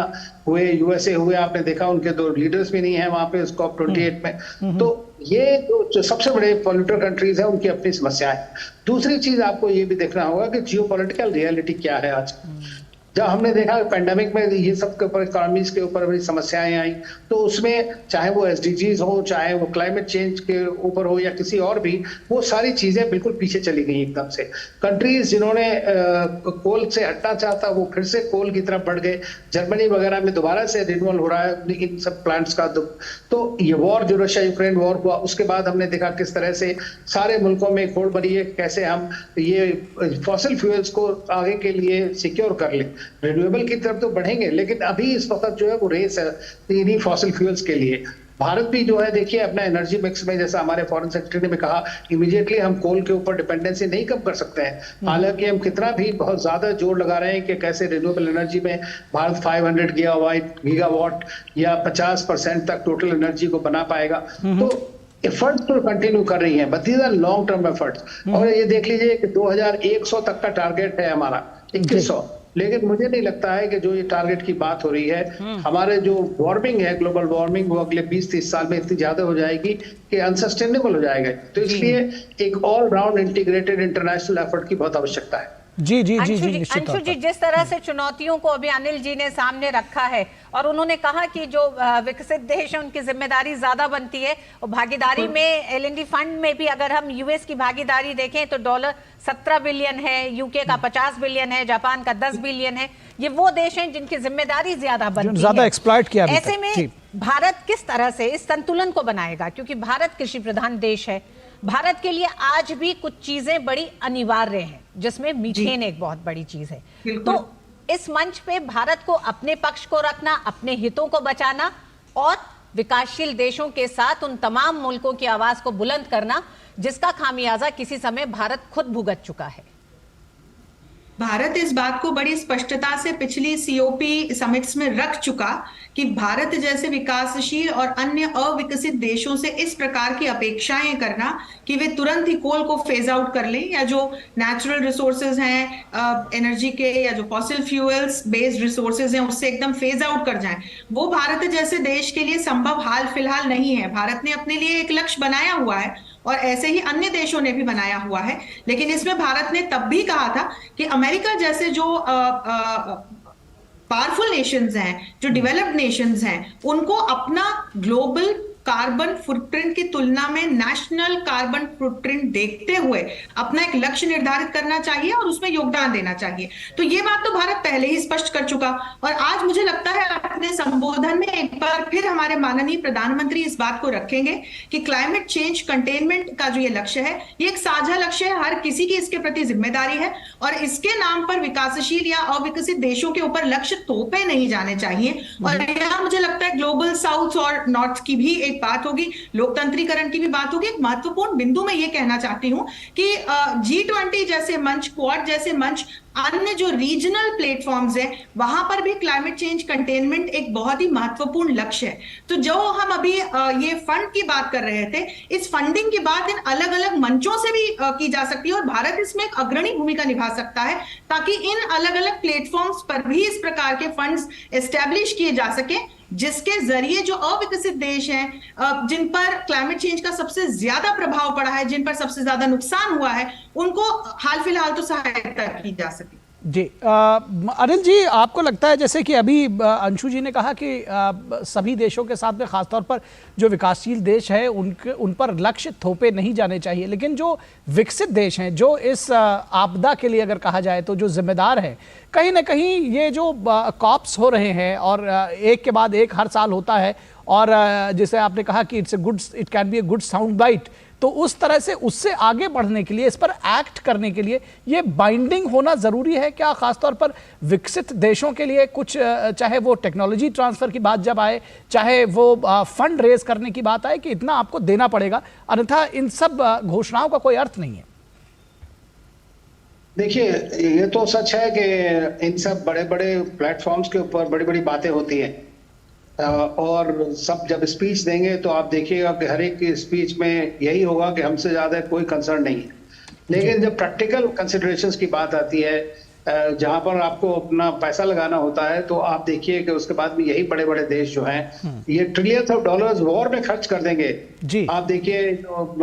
हुए, USA हुए, आपने देखा उनके तो लीडर्स भी नहीं है वहां पे COP28 में। तो ये जो सबसे बड़े पोल्यूटर कंट्रीज है, उनकी अपनी समस्याएं। दूसरी चीज आपको ये भी देखना होगा कि जियोपॉलिटिकल रियलिटी क्या है आज। जब हमने देखा पेंडेमिक में ये सब के ऊपर, इकोनॉमीज के ऊपर बड़ी समस्याएं आई, तो उसमें चाहे वो SDGs हो, चाहे वो क्लाइमेट चेंज के ऊपर हो या किसी और भी, वो सारी चीजें बिल्कुल पीछे चली गई एकदम से। कंट्रीज जिन्होंने कोल से हटना चाहता, वो फिर से कोल की तरफ बढ़ गए। जर्मनी वगैरह में दोबारा से रिन्यूअल हो रहा है इन सब प्लांट्स का। तो ये वॉर जो रशिया यूक्रेन वॉर हुआ, उसके बाद हमने देखा किस तरह से सारे मुल्कों में होड़ बनी है, कैसे हम ये फॉसिल फ्यूल्स को आगे के लिए सिक्योर कर लें। रिन्यूएबल की तरफ तो बढ़ेंगे, लेकिन अभी इस वक्त जो है वो रेस है इन्हीं फॉसिल फ्यूल्स के लिए। भारत भी जो है, देखिए अपना एनर्जी मिक्स में, जैसा हमारे फॉरेन सेक्रेटरी ने भी कहा, इमीडिएटली हम कोल के ऊपर डिपेंडेंसी नहीं कम कर सकते हैं। हालांकि हम कितना भी बहुत ज्यादा जोर लगा रहे हैं कि कैसे रिन्यूएबल एनर्जी में भारत 500 गीगावाट या 50% तक टोटल एनर्जी को बना पाएगा। तो एफर्ट्स तो कंटिन्यू कर रही हैं, but these are long term efforts. और ये देख लीजिए कि 2100 तक का टारगेट है हमारा, 2100। लेकिन मुझे नहीं लगता है कि जो ये टारगेट की बात हो रही है, हमारे जो वार्मिंग है, ग्लोबल वार्मिंग, वो अगले 20-30 साल में इतनी ज्यादा हो जाएगी कि अनसस्टेनेबल हो जाएगा। तो इसलिए एक all round integrated international effort की बहुत आवश्यकता है। जी जी जी जी, अंशु जी, जिस तरह से चुनौतियों को अभी अनिल जी ने सामने रखा है, और उन्होंने कहा कि जो विकसित देश है उनकी जिम्मेदारी ज्यादा बनती है, और भागीदारी में एलएनडी फंड में भी अगर हम यूएस की भागीदारी देखें तो $17 बिलियन है, यूके का 50 बिलियन है, जापान का 10 बिलियन है। ये वो देश हैं जिनकी जिम्मेदारी ज्यादा बनती है, ज्यादा एक्सप्लॉइट किया। ऐसे में भारत किस तरह से इस संतुलन को बनाएगा, क्योंकि भारत कृषि प्रधान देश है। भारत के लिए आज भी कुछ चीजें बड़ी अनिवार्य हैं, जिसमें मीथेन एक बहुत बड़ी चीज है। तो इस मंच पे भारत को अपने पक्ष को रखना, अपने हितों को बचाना और विकासशील देशों के साथ उन तमाम मुल्कों की आवाज को बुलंद करना, जिसका खामियाजा किसी समय भारत खुद भुगत चुका है। भारत इस बात को बड़ी स्पष्टता से पिछली COP समिट्स में रख चुका कि भारत जैसे विकासशील और अन्य अविकसित देशों से इस प्रकार की अपेक्षाएं करना कि वे तुरंत ही कोल को फेज आउट कर लें, या जो नेचुरल रिसोर्सेज हैं एनर्जी के, या जो फॉसिल फ्यूल्स बेस्ड रिसोर्सेज हैं उससे एकदम फेज आउट कर जाएं, वो भारत जैसे देश के लिए संभव हाल फिलहाल नहीं है। भारत ने अपने लिए एक लक्ष्य बनाया हुआ है और ऐसे ही अन्य देशों ने भी बनाया हुआ है, लेकिन इसमें भारत ने तब भी कहा था कि अमेरिका जैसे जो पावरफुल नेशंस हैं, जो डेवलप्ड नेशंस हैं, उनको अपना ग्लोबल कार्बन फुटप्रिंट की तुलना में नेशनल कार्बन फुटप्रिंट देखते हुए अपना एक लक्ष्य निर्धारित करना चाहिए और उसमें योगदान देना चाहिए। तो ये बात तो भारत पहले ही स्पष्ट कर चुका, और आज मुझे लगता है अपने संबोधन में एक बार फिर हमारे माननीय प्रधानमंत्री इस बात को रखेंगे कि क्लाइमेट चेंज कंटेनमेंट का जो ये लक्ष्य है, ये एक साझा लक्ष्य है, हर किसी की इसके प्रति जिम्मेदारी है, और इसके नाम पर विकासशील या अविकसित देशों के ऊपर लक्ष्य थोपे नहीं जाने चाहिए। और यहाँ मुझे लगता है ग्लोबल साउथ और नॉर्थ की भी एक बात होगी, लोकतंत्रीकरण की भी बात होगी। एक महत्वपूर्ण बिंदु मैं ये कहना चाहती हूं कि G20 जैसे मंच, क्वाड जैसे मंच, अन्य जो रीजनल प्लेटफॉर्म्स हैं, वहां पर भी क्लाइमेट चेंज कंटेनमेंट एक बहुत ही महत्वपूर्ण लक्ष्य है। तो जो हम अभी ये फंड की बात कर रहे थे, इस फंडिंग की बात इन अलग अलग मंचों से भी की जा सकती है, और भारत इसमें एक अग्रणी भूमिका निभा सकता है, ताकि इन अलग अलग प्लेटफॉर्म्स पर भी इस प्रकार के फंड्स एस्टैब्लिश किए जा सके, जिसके जरिए जो अविकसित देश हैं, जिन पर क्लाइमेट चेंज का सबसे ज्यादा प्रभाव पड़ा है, जिन पर सबसे ज्यादा नुकसान हुआ है, उनको हाल फिलहाल तो सहायता की जा सके। जी अनिल जी, आपको लगता है जैसे कि अभी अंशु जी ने कहा कि सभी देशों के साथ में खासतौर पर जो विकासशील देश है उन पर लक्ष्य थोपे नहीं जाने चाहिए, लेकिन जो विकसित देश हैं, जो इस आपदा के लिए अगर कहा जाए तो जो जिम्मेदार है, कहीं ना कहीं ये जो कॉप्स हो रहे हैं और एक के बाद एक हर साल होता है, और जैसे आपने कहा कि it can be a good sound bite, तो उस तरह से उससे आगे बढ़ने के लिए, इस पर एक्ट करने के लिए ये बाइंडिंग होना जरूरी है क्या, खासतौर पर विकसित देशों के लिए? कुछ चाहे वो टेक्नोलॉजी ट्रांसफर की बात जब आए, चाहे वो फंड रेज करने की बात आए कि इतना आपको देना पड़ेगा, अन्यथा इन सब घोषणाओं का कोई अर्थ नहीं है। देखिए, ये तो सच है कि इन सब बड़े बड़े प्लेटफॉर्म्स के ऊपर बड़ी बड़ी बातें होती हैं, और सब जब स्पीच देंगे तो आप देखिएगा कि हर एक की स्पीच में यही होगा कि हमसे ज्यादा कोई कंसर्न नहीं है। लेकिन जब प्रैक्टिकल कंसिडरेशंस की बात आती है, जहां पर आपको अपना पैसा लगाना होता है, तो आप देखिए कि उसके बाद भी यही बड़े बड़े देश जो हैं, ये ट्रिलियंस ऑफ डॉलर्स वॉर में खर्च कर देंगे जी। आप देखिए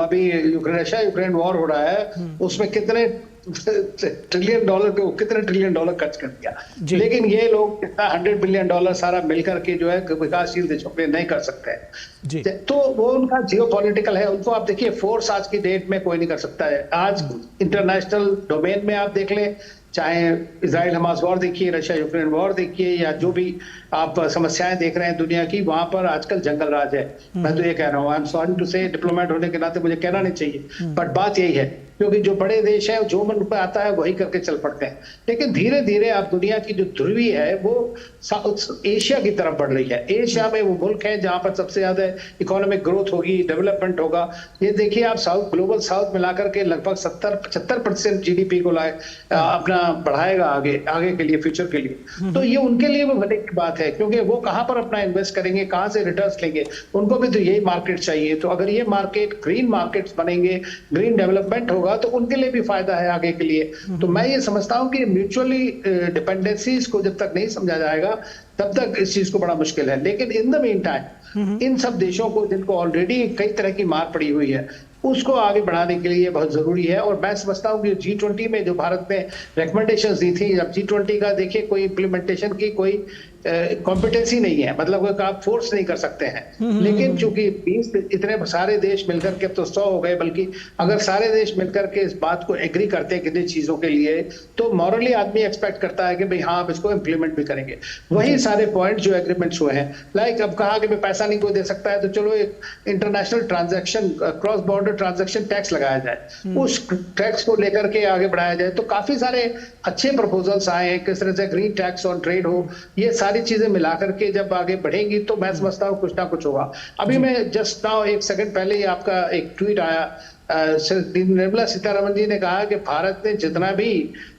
अभी रशिया यूक्रेन वॉर हो रहा है, उसमें कितने ट्रिलियन डॉलर खर्च कर दिया, लेकिन ये लोग कितना $100 बिलियन सारा मिलकर के जो है विकासशील देशों पे नहीं कर सकते हैं। तो वो उनका जियोपॉलिटिकल है, उनको आप देखिए फोर्स आज की डेट में कोई नहीं कर सकता है। आज इंटरनेशनल डोमेन में आप देख लें, चाहे इजराइल हमास वॉर देखिए, रशिया यूक्रेन वॉर देखिए, या जो भी आप समस्याएं देख रहे हैं दुनिया की, वहां पर आजकल जंगल राज है। मैं तो ये कह रहा हूँ, आई एम सॉरी टू से, डिप्लोमेट होने के नाते मुझे कहना नहीं चाहिए, बट बात यही है, क्योंकि जो बड़े देश हैं जो मन पे आता है वही करके चल पड़ते हैं। लेकिन धीरे धीरे आप दुनिया की जो ध्रुवी है वो साउथ एशिया की तरफ बढ़ रही है। एशिया में वो मुल्क है जहां पर सबसे ज्यादा इकोनॉमिक ग्रोथ होगी, डेवलपमेंट होगा। ये देखिए आप ग्लोबल साउथ मिलाकर के लगभग 70-75% GDP को अपना बढ़ाएगा आगे के लिए, फ्यूचर के लिए। तो ये उनके लिए वो बड़े की बात है, क्योंकि वो कहां पर अपना इन्वेस्ट करेंगे, कहां से रिटर्न्स लेंगे, उनको भी तो यही मार्केट चाहिए। तो अगर ये मार्केट ग्रीन मार्केट्स बनेंगे, ग्रीन डेवलपमेंट होगा, तो उनके लिए भी फायदा है आगे के लिए। तो मैं ये समझता हूं कि म्यूचुअली डिपेंडेंसीज को जब तक नहीं समझा जाएगा तब तक इस चीज को बड़ा मुश्किल है। लेकिन in the mean time in सब देशों को जिनको ऑलरेडी कई तरह की मार पड़ी हुई है, उसको आगे बढ़ाने के लिए बहुत जरूरी है। और मैं समझता हूं कि G20 में जो भारत ने रिकमेंडेशंस दी थी, अब G20 का देखिए कोई इंप्लीमेंटेशन की कोई कॉम्पिटेंसी नहीं है, मतलब आप फोर्स नहीं कर सकते हैं। लेकिन चूंकि 20 इतने सारे देश मिलकर के अब तो 100 हो गए, बल्कि अगर सारे देश मिलकर के इस बात को एग्री करते हैं कितनी चीजों के लिए, तो मॉरली आदमी एक्सपेक्ट करता है कि भाई हाँ, आप इसको इंप्लीमेंट भी करेंगे। वही सारे पॉइंट जो एग्रीमेंट्स हुए हैं, लाइक अब कहा कि पैसा नहीं कोई दे सकता है, तो चलो एक international transaction, cross border transaction tax लगाया जाए, उस टैक्स को लेकर के आगे बढ़ाया जाए। तो काफी सारे अच्छे प्रपोजल्स आए हैं, किस तरह से ग्रीन टैक्स ऑन ट्रेड हो, ये सारी चीजें मिलाकर के जब आगे बढ़ेंगी तो मैं समझता हूँ कुछ ना कुछ होगा। अभी मैं जस्ट नाउ एक सेकंड पहले ही आपका एक ट्वीट आया, निर्मला सीतारमण जी ने कहा कि भारत ने जितना भी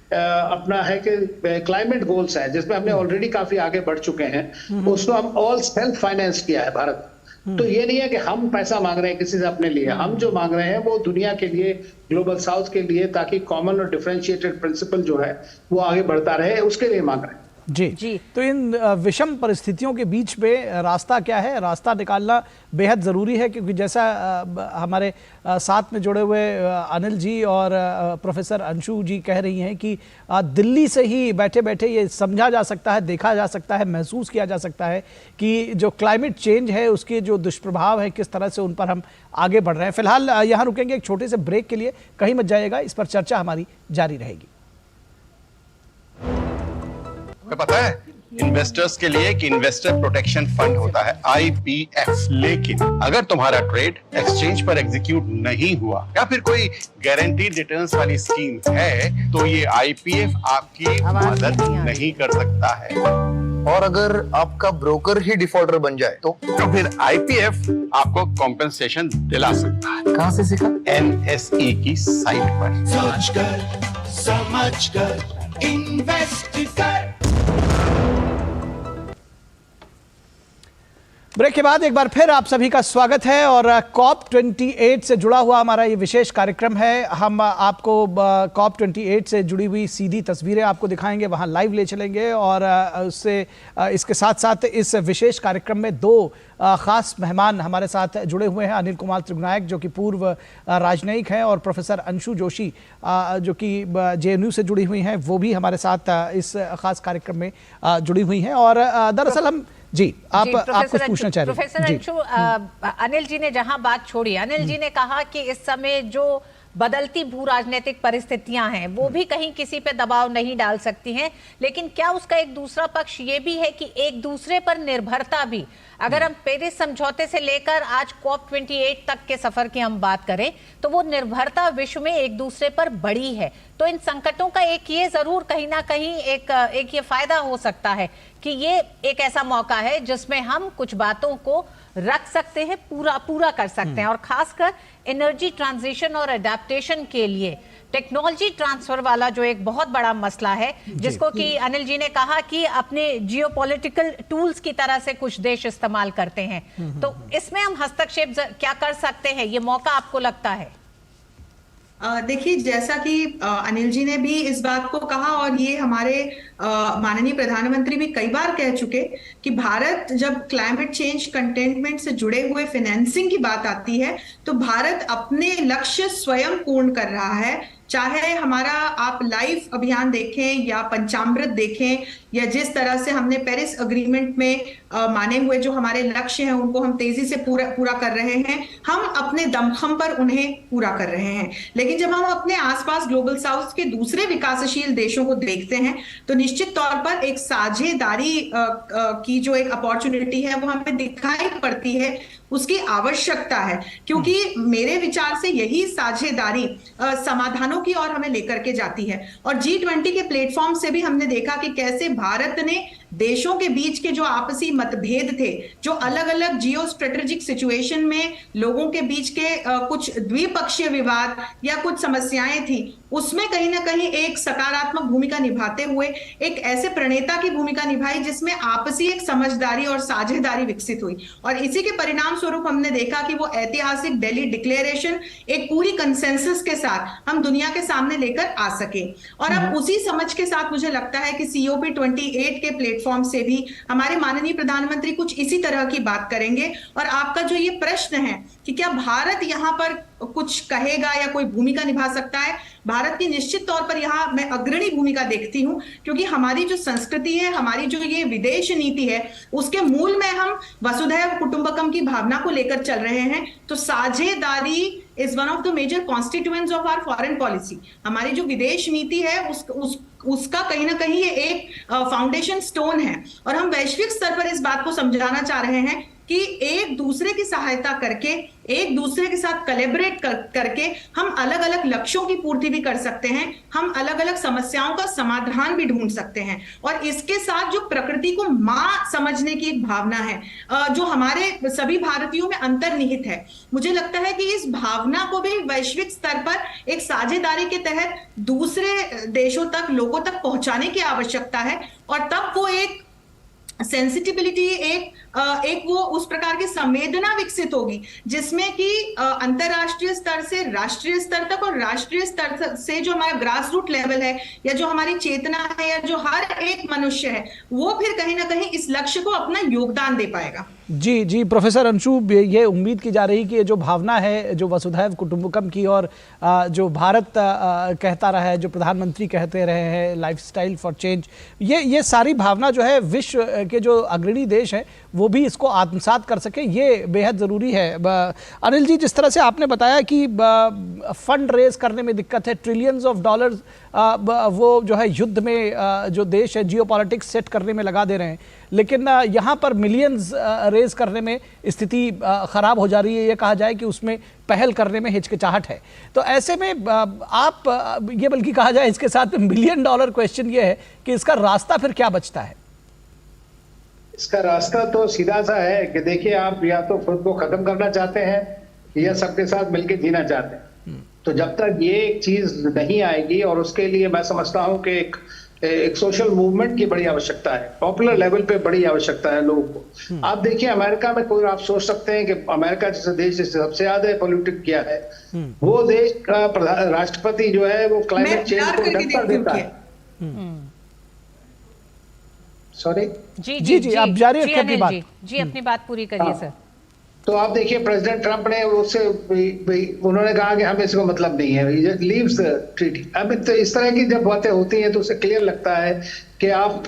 अपना है कि क्लाइमेट गोल्स है, जिसमें हमने ऑलरेडी काफी आगे बढ़ चुके हैं, उसको हम ऑल सेल्फ फाइनेंस किया है भारत। तो ये नहीं है कि हम पैसा मांग रहे हैं किसी से अपने लिए, हम जो मांग रहे हैं वो दुनिया के लिए, ग्लोबल साउथ के लिए, ताकि कॉमन और डिफरेंशिएटेड प्रिंसिपल जो है वो आगे बढ़ता रहे, उसके लिए मांग रहे हैं। जी। तो इन विषम परिस्थितियों के बीच में रास्ता क्या है? रास्ता निकालना बेहद ज़रूरी है, क्योंकि जैसा हमारे साथ में जुड़े हुए अनिल जी और प्रोफेसर अंशु जी कह रही हैं कि दिल्ली से ही बैठे बैठे ये समझा जा सकता है, देखा जा सकता है, महसूस किया जा सकता है कि जो क्लाइमेट चेंज है उसके जो दुष्प्रभाव है किस तरह से उन पर हम आगे बढ़ रहे हैं। फिलहाल यहाँ रुकेंगे एक छोटे से ब्रेक के लिए, कहीं मत जाइएगा, इस पर चर्चा हमारी जारी रहेगी। पता है इन्वेस्टर्स के लिए एक इन्वेस्टर प्रोटेक्शन फंड होता है IPF, लेकिन अगर तुम्हारा ट्रेड एक्सचेंज पर एग्जीक्यूट नहीं हुआ या फिर कोई गारंटीड रिटर्न्स वाली स्कीम है तो ये IPF आपकी मदद नहीं कर सकता है। और अगर आपका ब्रोकर ही डिफॉल्टर बन जाए तो फिर IPF आपको कॉम्पेंसेशन दिला सकता है। कहां से सीखा? NSE की साइट पर। समझ कर इन्वेस्ट कर। ब्रेक के बाद एक बार फिर आप सभी का स्वागत है और COP28 से जुड़ा हुआ हमारा ये विशेष कार्यक्रम है। हम आपको COP28 से जुड़ी हुई सीधी तस्वीरें आपको दिखाएंगे, वहां लाइव ले चलेंगे और उससे इसके साथ साथ इस विशेश कार्यक्रम में दो खास मेहमान हमारे साथ जुड़े हुए हैं। अनिल कुमार त्रिगुनायक जो कि पूर्व राजनयिक हैं और प्रोफेसर अंशु जोशी जो कि JNU से जुड़ी हुई हैं, वो भी हमारे साथ इस खास कार्यक्रम में जुड़ी हुई हैं। और दरअसल हम आप कुछ पूछना चाह रहे हैं? प्रोफेसर अंशु, अनिल जी ने जहां बात छोड़ी, अनिल जी ने कहा कि इस समय जो बदलती भू राजनीतिक परिस्थितियां हैं वो भी कहीं किसी पे दबाव नहीं डाल सकती हैं, लेकिन क्या उसका एक दूसरा पक्ष ये भी है कि एक दूसरे पर निर्भरता भी, अगर हम पेरिस समझौते से लेकर आज COP28 तक के सफर की हम बात करें तो वो निर्भरता विश्व में एक दूसरे पर बढ़ी है। तो इन संकटों का एक ये जरूर कहीं ना कहीं एक ये फायदा हो सकता है कि ये एक ऐसा मौका है जिसमें हम कुछ बातों को रख सकते हैं, पूरा कर सकते हैं। और खासकर एनर्जी ट्रांजिशन और अडेप्टेशन के लिए टेक्नोलॉजी ट्रांसफर वाला जो एक बहुत बड़ा मसला है, जिसको कि अनिल जी ने कहा कि अपने जियोपॉलिटिकल टूल्स की तरह से कुछ देश इस्तेमाल करते हैं, तो इसमें हम हस्तक्षेप क्या कर सकते हैं, ये मौका आपको लगता है? देखिए, जैसा कि अनिल जी ने भी इस बात को कहा और ये हमारे माननीय प्रधानमंत्री भी कई बार कह चुके कि भारत जब क्लाइमेट चेंज कंटेनमेंट से जुड़े हुए फाइनेंसिंग की बात आती है तो भारत अपने लक्ष्य स्वयं पूर्ण कर रहा है। चाहे हमारा आप लाइफ अभियान देखें या पंचामृत देखें या जिस तरह से हमने पेरिस अग्रीमेंट में माने हुए जो हमारे लक्ष्य हैं उनको हम तेजी से पूरा कर रहे हैं, हम अपने दमखम पर उन्हें पूरा कर रहे हैं। लेकिन जब हम अपने आसपास ग्लोबल साउथ के दूसरे विकासशील देशों को देखते हैं तो निश्चित तौर पर एक साझेदारी की जो एक अपॉर्चुनिटी है वो हमें दिखाई पड़ती है, उसकी आवश्यकता है, क्योंकि मेरे विचार से यही साझेदारी समाधानों की ओर हमें लेकर के जाती है। और G20 के प्लेटफॉर्म से भी हमने देखा कि कैसे भारत ने देशों के बीच के जो आपसी मतभेद थे, जो अलग अलग जियो स्ट्रेटेजिक सिचुएशन में लोगों के बीच के कुछ द्विपक्षीय विवाद या कुछ समस्याएं थी, उसमें कहीं ना कहीं एक सकारात्मक भूमिका निभाते हुए एक ऐसे प्रणेता की भूमिका निभाई जिसमें आपसी एक समझदारी और साझेदारी विकसित हुई। और इसी के परिणाम स्वरूप हमने देखा कि वो ऐतिहासिक दिल्ली डिक्लेरेशन एक पूरी कंसेंसस के साथ हम दुनिया के सामने लेकर आ सके। और अब उसी समझ के साथ मुझे लगता है कि COP28 के प्लेटफॉर्म से भी हमारे माननीय प्रधानमंत्री कुछ इसी तरह की बात करेंगे। और आपका जो ये प्रश्न है कि क्या भारत यहाँ पर कुछ कहेगा या कोई भूमिका निभा सकता है, भारत की निश्चित तौर पर यहाँ मैं अग्रणी भूमिका देखती हूँ, क्योंकि हमारी जो संस्कृति है, हमारी जो ये विदेश नीति है, उसके मूल में हम वसुधैव कुटुंबकम की भावना को लेकर चल रहे हैं। तो साझेदारी is one of the major constituents of our foreign policy. हमारी जो विदेश नीति है उसका कहीं ना कहीं ये एक फाउंडेशन स्टोन है। और हम वैश्विक स्तर पर इस बात को समझाना चाह रहे हैं कि एक दूसरे की सहायता करके, एक दूसरे के साथ कोलैबोरेट करके हम अलग अलग लक्ष्यों की पूर्ति भी कर सकते हैं, हम अलग अलग समस्याओं का समाधान भी ढूंढ सकते हैं। और इसके साथ जो प्रकृति को मां समझने की एक भावना है जो हमारे सभी भारतीयों में अंतर्निहित है, मुझे लगता है कि इस भावना को भी वैश्विक स्तर पर एक साझेदारी के तहत दूसरे देशों तक, लोगों तक पहुंचाने की आवश्यकता है। और तब वो एक सेंसिटिविटी, एक एक वो उस प्रकार की संवेदना विकसित होगी जिसमें कि अंतरराष्ट्रीय स्तर से राष्ट्रीय स्तर तक और राष्ट्रीय स्तर से जो हमारा ग्रास रूट लेवल है या जो हमारी चेतना है या जो हर एक मनुष्य है वो फिर कहीं ना कहीं इस लक्ष्य को अपना योगदान दे पाएगा। जी जी प्रोफेसर अंशु, ये उम्मीद की जा रही कि ये जो भावना है जो वसुधैव कुटुंबकम की और जो भारत कहता रहा है, जो प्रधानमंत्री कहते रहे हैं लाइफस्टाइल फॉर चेंज, ये सारी भावना जो है विश्व के जो अग्रणी देश हैं वो भी इसको आत्मसात कर सके, ये बेहद ज़रूरी है। अनिल जी, जिस तरह से आपने बताया कि फंड रेज करने में दिक्कत है, ट्रिलियंस ऑफ डॉलर्स वो जो है युद्ध में जो देश है जियोपॉलिटिक्स सेट करने में लगा दे रहे हैं, लेकिन यहाँ पर मिलियंस रेज करने में स्थिति खराब हो जा रही है, ये कहा जाए कि उसमें पहल करने में हिचकिचाहट है। तो ऐसे में आप ये बल्कि कहा जाए इसके साथ $1 बिलियन क्वेश्चन ये है कि इसका रास्ता फिर क्या बचता है? इसका रास्ता तो सीधा सा है कि देखिए, आप या तो खुद को खत्म करना चाहते हैं या सबके साथ मिलकर जीना चाहते हैं। तो जब तक ये एक चीज नहीं आएगी, और उसके लिए मैं समझता हूं कि एक सोशल मूवमेंट की बड़ी आवश्यकता है, पॉपुलर लेवल पे बड़ी आवश्यकता है लोगों को। आप देखिए अमेरिका में कोई, आप सोच सकते हैं कि अमेरिका जैसे देश जिससे सबसे ज्यादा पॉलिटिक किया है, वो देश का राष्ट्रपति जो है वो क्लाइमेट चेंज को डंका देता है। सॉरी जी आप जारी रखिए अपनी बात। जी अपनी बात पूरी करिए सर। तो आप देखिए प्रेसिडेंट ट्रंप ने उससे उन्होंने कहा कि हमें इसको मतलब नहीं है, लीव्स द ट्रीटी। अब तो इस तरह की जब बातें होती हैं तो उसे क्लियर लगता है कि आप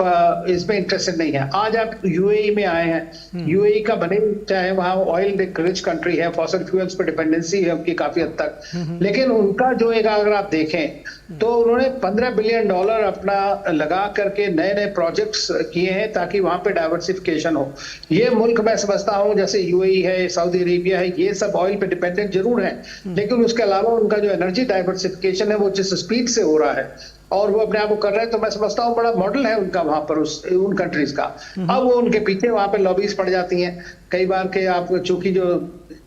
इसमें इंटरेस्टेड नहीं है। आज आप यूएई में आए हैं, यूएई का बने चाहे वहाँ ऑयल रिच कंट्री है, फॉसिल फ्यूल्स पर डिपेंडेंसी है उनकी काफी हद तक, लेकिन उनका जो एक अगर आप देखें तो उन्होंने $15 बिलियन अपना लगा करके नए नए प्रोजेक्ट्स किए हैं ताकि वहां पे डाइवर्सिफिकेशन हो। ये मुल्क मैं समझता हूँ जैसे यूएई है, सऊदी अरेबिया है, ये सब ऑयल पे डिपेंडेंट जरूर हैं, लेकिन उसके अलावा उनका जो एनर्जी डाइवर्सिफिकेशन है वो जिस स्पीड से हो रहा है और वो अपने आप को कर रहे हैं, तो मैं समझता हूँ बड़ा मॉडल है उनका वहां पर उन कंट्रीज का। अब वो उनके पीछे वहां पे लॉबीज पड़ जाती हैं कई बार के। आप चूंकि जो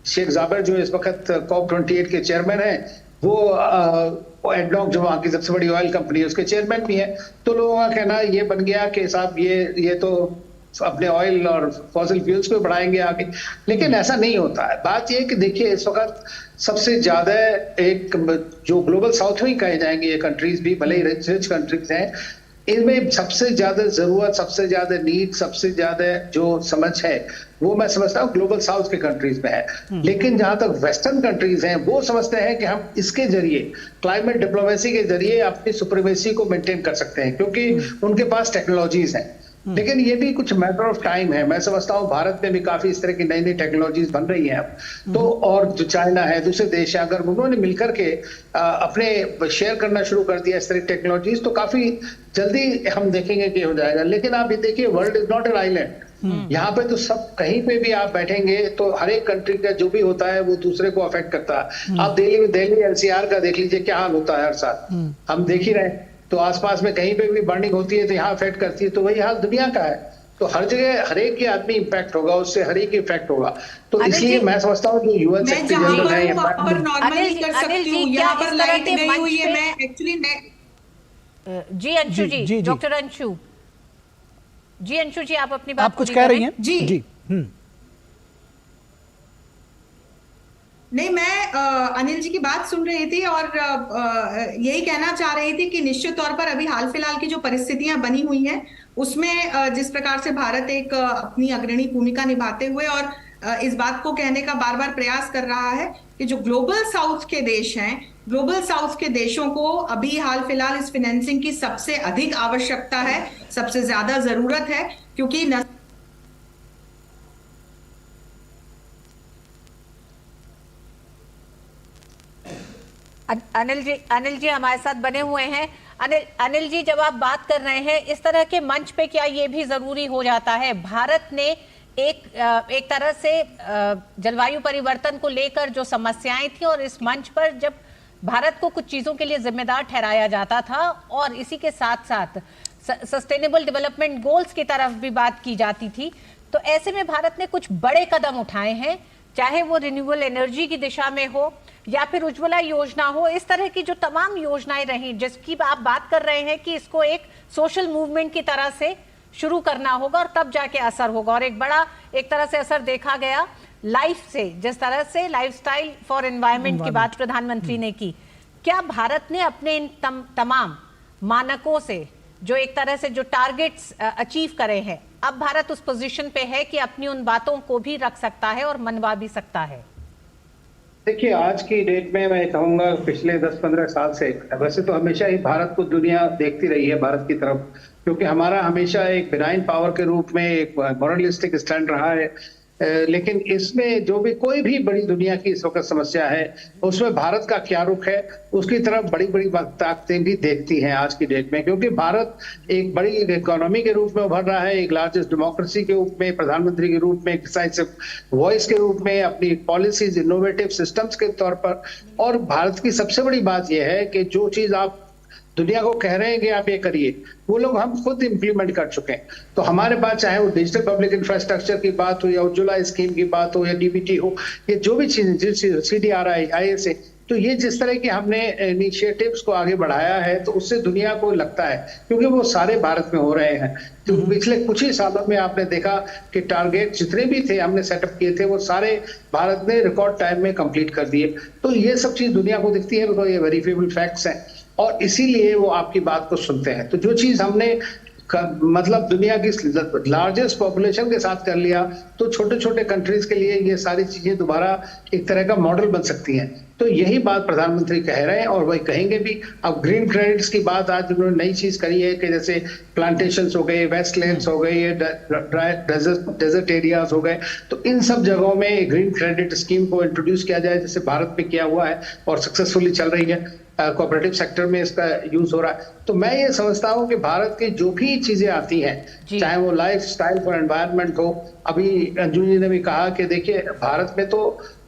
शेख जाबर जो इस वक्त COP28 के चेयरमैन है, वो एडनॉक जो वहाँ की सबसे बड़ी ऑयल कंपनी है उसके चेयरमैन भी हैं, तो लोगों का कहना ये बन गया कि साहब ये तो अपने ऑयल और फॉसिल फ्यूल्स को बढ़ाएंगे आगे, लेकिन ऐसा नहीं होता है। बात ये कि देखिए इस वक्त सबसे ज्यादा एक जो ग्लोबल साउथ में कहे जाएंगे ये कंट्रीज भी, भले ही रिच कंट्रीज हैं, इनमें सबसे ज्यादा जरूरत, सबसे ज्यादा नीड, सबसे ज्यादा जो समझ है वो मैं समझता हूँ ग्लोबल साउथ के कंट्रीज में है। लेकिन जहां तक वेस्टर्न कंट्रीज हैं वो समझते हैं कि हम इसके जरिए क्लाइमेट डिप्लोमेसी के जरिए अपनी सुप्रीमेसी को मेंटेन कर सकते हैं क्योंकि उनके पास टेक्नोलॉजीज हैं। लेकिन ये भी कुछ मैटर ऑफ टाइम है। मैं समझता हूँ भारत में भी काफी इस तरह की नई नई टेक्नोलॉजीज बन रही हैं अब तो, और जो चाइना है, दूसरे देश है, अगर उन्होंने मिलकर के अपने शेयर करना शुरू कर दिया इस तरह की टेक्नोलॉजीज तो काफी जल्दी हम देखेंगे कि हो जाएगा। लेकिन आप ये देखिए world is not an island, यहाँ पे तो सब कहीं पे भी आप बैठेंगे तो हर एक कंट्री का जो भी होता है वो दूसरे को अफेक्ट करता है। आप दिल्ली NCR का देख लीजिए क्या हाल होता है हर साल, हम देख ही रहे हैं। तो आसपास में कहीं पे भी बर्निंग होती है तो यहाँ अफेक्ट करती है, तो वही हाल दुनिया का है। तो हर जगह हर एक के आदमी इंपैक्ट होगा, उससे हर एक इफेक्ट होगा। तो इसलिए मैं समझता हूँ जो यूएन सेक्रेटरी जनरल है, जी अंशु जी, डॉक्टर अंशु जी आप अपनी बात आप कुछ कह रही हैं? जी नहीं, मैं अनिल जी की बात सुन रही थी और यही कहना चाह रही थी कि निश्चित तौर पर अभी हाल फिलहाल की जो परिस्थितियां बनी हुई हैं उसमें जिस प्रकार से भारत एक अपनी अग्रणी भूमिका निभाते हुए और इस बात को कहने का बार बार प्रयास कर रहा है कि जो ग्लोबल साउथ के देश हैं, ग्लोबल साउथ के देशों को अभी हाल फिलहाल इस फाइनेंसिंग की सबसे अधिक आवश्यकता है, सबसे ज्यादा जरूरत है, क्योंकि अनिल जी हमारे साथ बने हुए हैं। अनिल जी, जब आप बात कर रहे हैं इस तरह के मंच पे, क्या ये भी जरूरी हो जाता है? भारत ने एक तरह से जलवायु परिवर्तन को लेकर जो समस्याएं थी और इस मंच पर जब भारत को कुछ चीजों के लिए जिम्मेदार ठहराया जाता था और इसी के साथ साथ सस्टेनेबल डेवलपमेंट गोल्स की तरफ भी बात की जाती थी, तो ऐसे में भारत ने कुछ बड़े कदम उठाए हैं, चाहे वो रिन्यूएबल एनर्जी की दिशा में हो या फिर उज्ज्वला योजना हो। इस तरह की जो तमाम योजनाएं रही जिसकी आप बात कर रहे हैं कि इसको एक सोशल मूवमेंट की तरह से शुरू करना होगा और तब जाके असर होगा। और एक तरह से असर देखा गया लाइफ से, जिस तरह से लाइफस्टाइल फॉर एनवायरनमेंट की बात प्रधानमंत्री ने की। क्या भारत ने अपने इन तमाम मानकों से जो एक तरह से जो टारगेट्स अचीव करे हैं, अब भारत उस पोजीशन पे है कि अपनी उन बातों को भी रख सकता है और मनवा भी सकता है? देखिए, आज की डेट में मैं कहूंगा पिछले 10-15 साल से, वैसे तो हमेशा ही भारत को दुनिया देखती रही है भारत की तरफ, क्योंकि हमारा हमेशा एक बिनाइन पावर के रूप में एक मॉरलिस्टिक स्टैंड रहा है। लेकिन इसमें जो भी कोई भी बड़ी दुनिया की इस वक्त समस्या है, उसमें भारत का क्या रुख है, उसकी तरफ बड़ी बड़ी ताकतें भी देखती हैं आज की डेट में, क्योंकि भारत एक बड़ी इकोनॉमी के रूप में उभर रहा है, एक लार्जेस्ट डेमोक्रेसी के रूप में, प्रधानमंत्री के रूप में, डिसाइसिव वॉइस के रूप में, अपनी पॉलिसीज, इनोवेटिव सिस्टम्स के तौर पर। और भारत की सबसे बड़ी बात यह है कि जो चीज आप दुनिया को कह रहे हैं कि आप ये करिए, वो लोग हम खुद इंप्लीमेंट कर चुके हैं। तो हमारे पास चाहे वो डिजिटल पब्लिक इंफ्रास्ट्रक्चर की बात हो या उज्ज्वला स्कीम की बात हो या डीबीटी हो, ये जो भी चीजें CDRI, ISA, तो ये जिस तरह के हमने इनिशिएटिव्स को आगे बढ़ाया है, तो उससे दुनिया को लगता है, क्योंकि वो सारे भारत में हो रहे हैं। तो पिछले कुछ ही सालों में आपने देखा कि टारगेट जितने भी थे हमने सेटअप किए थे, वो सारे भारत ने रिकॉर्ड टाइम में कंप्लीट कर दिए। तो ये सब चीज दुनिया को दिखती है, तो ये वेरीफेबल फैक्ट्स हैं और इसीलिए वो आपकी बात को सुनते हैं। तो जो चीज हमने मतलब दुनिया की लार्जेस्ट पॉपुलेशन के साथ कर लिया, तो छोटे छोटे कंट्रीज के लिए ये सारी चीजें दोबारा एक तरह का मॉडल बन सकती हैं। तो यही बात प्रधानमंत्री कह रहे हैं और वही कहेंगे भी। अब ग्रीन क्रेडिट्स की बात आज उन्होंने नई चीज करी है कि जैसे प्लांटेशंस हो गए, वेस्टलैंड्स हो गए, डेजर्ट एरियाज हो गए, तो इन सब जगहों में ग्रीन क्रेडिट स्कीम को इंट्रोड्यूस किया जाए, जैसे भारत में किया हुआ है और सक्सेसफुली चल रही है। कोऑपरेटिव सेक्टर में इसका यूज हो रहा है। तो मैं ये समझता हूँ कि भारत की जो भी चीजें आती हैं, चाहे वो लाइफ स्टाइल फॉर एनवायरनमेंट हो, अभी अंजू जी ने भी कहा कि देखिए भारत में तो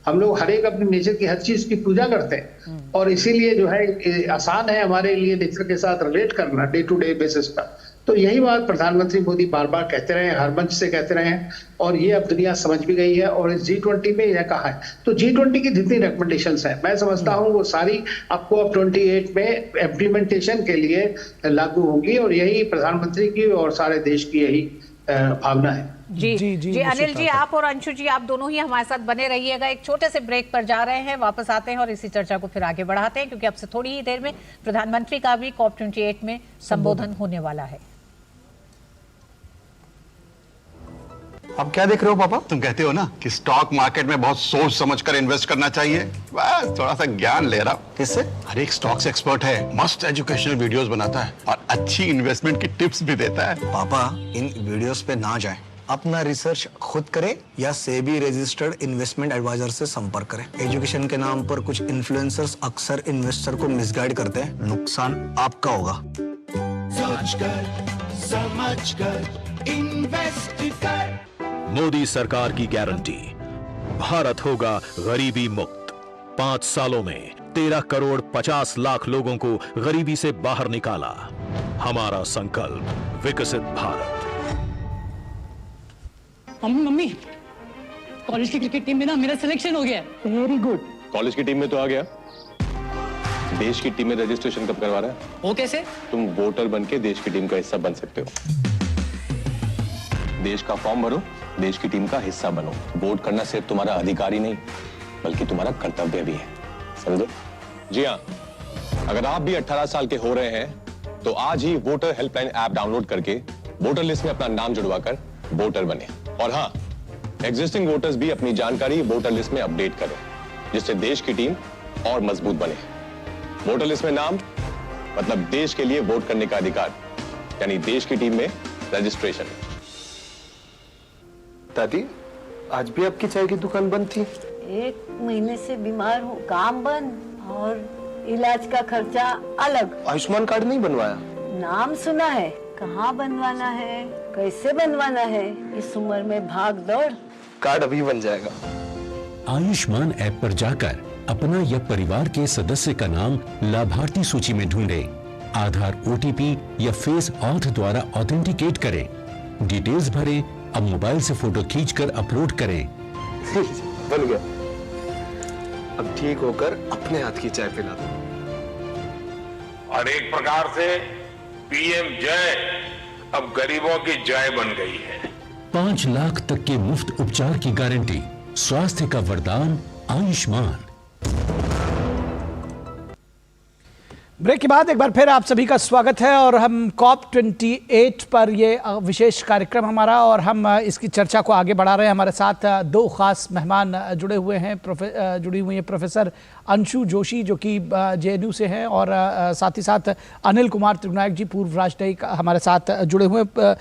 हम लोग हर एक अपने नेचर की हर चीज की पूजा करते हैं और इसीलिए जो है आसान है हमारे लिए नेचर के साथ रिलेट करना डे टू डे बेसिस पर। तो यही बात प्रधानमंत्री मोदी बार बार कहते रहे हैं, हर मंच से कहते रहे हैं और ये अब दुनिया समझ भी गई है और इस G20 में यह कहा है। तो G20 की जितनी रिकमेंडेशंस हैं, मैं समझता हूँ वो सारी आपको अब 28 में इम्प्लीमेंटेशन के लिए लागू होंगी और यही प्रधानमंत्री की और सारे देश की यही भावना है। जी अनिल जी, आप और अंशु जी, आप दोनों ही हमारे साथ बने रहिएगा। एक छोटे से ब्रेक पर जा रहे हैं, वापस आते हैं और इसी चर्चा को फिर आगे बढ़ाते हैं, क्योंकि अब से थोड़ी ही देर में प्रधानमंत्री का भी COP28 में संबोधन होने वाला है। अब क्या देख रहे हो पापा? तुम कहते हो ना कि स्टॉक मार्केट में बहुत सोच समझकर इन्वेस्ट करना चाहिए, बस थोड़ा सा ज्ञान ले रहा हूं। किससे? हर एक स्टॉक्स एक्सपर्ट है, मस्त एजुकेशनल वीडियोस बनाता है और अच्छी इन्वेस्टमेंट की टिप्स भी देता है। पापा इन वीडियोस पे ना जाएं, अपना रिसर्च खुद करें या सेबी रजिस्टर्ड इन्वेस्टमेंट एडवाइजर से संपर्क करें। एजुकेशन के नाम पर कुछ इन्फ्लुएंसर्स अक्सर इन्वेस्टर को मिसगाइड करते हैं, नुकसान आपका होगा। सोच कर समझ कर इन्वेस्ट कर। मोदी सरकार की गारंटी, भारत होगा गरीबी मुक्त। 5 सालों में 13 करोड़ 50 लाख लोगों को गरीबी से बाहर निकाला। हमारा संकल्प विकसित भारत। मम्मी, कॉलेज की क्रिकेट टीम में ना मेरा सिलेक्शन हो गया है। Very good. कॉलेज की टीम में तो आ गया, देश की टीम में रजिस्ट्रेशन कब करवा रहा है? वो कैसे? तुम वोटर बन के देश की टीम का हिस्सा बन सकते हो। देश का फॉर्म भरो, देश की टीम का हिस्सा बनो। वोट करना सिर्फ तुम्हारा अधिकार ही नहीं, बल्कि तुम्हारा कर्तव्य भी है, समझे? जी हाँ, अगर आप भी 18 साल के हो रहे हैं तो आज ही वोटर हेल्पलाइन ऐप डाउनलोड करके वोटर लिस्ट में अपना नाम जुड़वाकर वोटर बने। और हाँ, एग्जिस्टिंग वोटर्स भी अपनी जानकारी वोटर लिस्ट में अपडेट करें, जिससे देश की टीम और मजबूत बने। वोटर लिस्ट में नाम मतलब देश के लिए वोट करने का अधिकार, यानी देश की टीम में रजिस्ट्रेशन। दादी, आज भी आपकी चाय की दुकान बंद थी? 1 महीने से बीमार हूँ, काम बंद और इलाज का खर्चा अलग। आयुष्मान कार्ड नहीं बनवाया? नाम सुना है, कहाँ बनवाना है, कैसे बनवाना है, इस उम्र में भाग दौड़। कार्ड अभी बन जाएगा। आयुष्मान ऐप पर जाकर अपना या परिवार के सदस्य का नाम लाभार्थी सूची में ढूंढे, आधार, OTP या फेस ऑथ द्वारा ऑथेंटिकेट करें, डिटेल्स भरें, अब मोबाइल से फोटो खींचकर अपलोड करें। बन गया। अब ठीक होकर अपने हाथ की चाय पिला दो। और एक प्रकार से PM जय अब गरीबों की जय बन गई है। 5 लाख तक के मुफ्त उपचार की गारंटी, स्वास्थ्य का वरदान आयुष्मान। ब्रेक के बाद एक बार फिर आप सभी का स्वागत है और हम COP28 पर ये विशेष कार्यक्रम हमारा, और हम इसकी चर्चा को आगे बढ़ा रहे हैं। हमारे साथ 2 खास मेहमान जुड़ी हुई हैं प्रोफेसर अंशु जोशी जो कि JNU से हैं, और साथ ही साथ अनिल कुमार त्रिगुनायक जी पूर्व राजनयिक हमारे साथ जुड़े हुए हैं।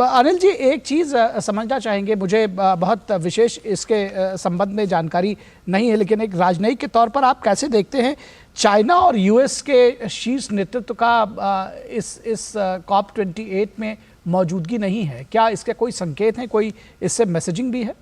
अनिल जी, एक चीज़ समझना चाहेंगे, मुझे बहुत विशेष इसके संबंध में जानकारी नहीं है, लेकिन एक राजनयिक के तौर पर आप कैसे देखते हैं चाइना और US के शीर्ष नेतृत्व का इस COP28 में मौजूदगी नहीं है? क्या इसके कोई संकेत हैं, कोई इससे मैसेजिंग भी है?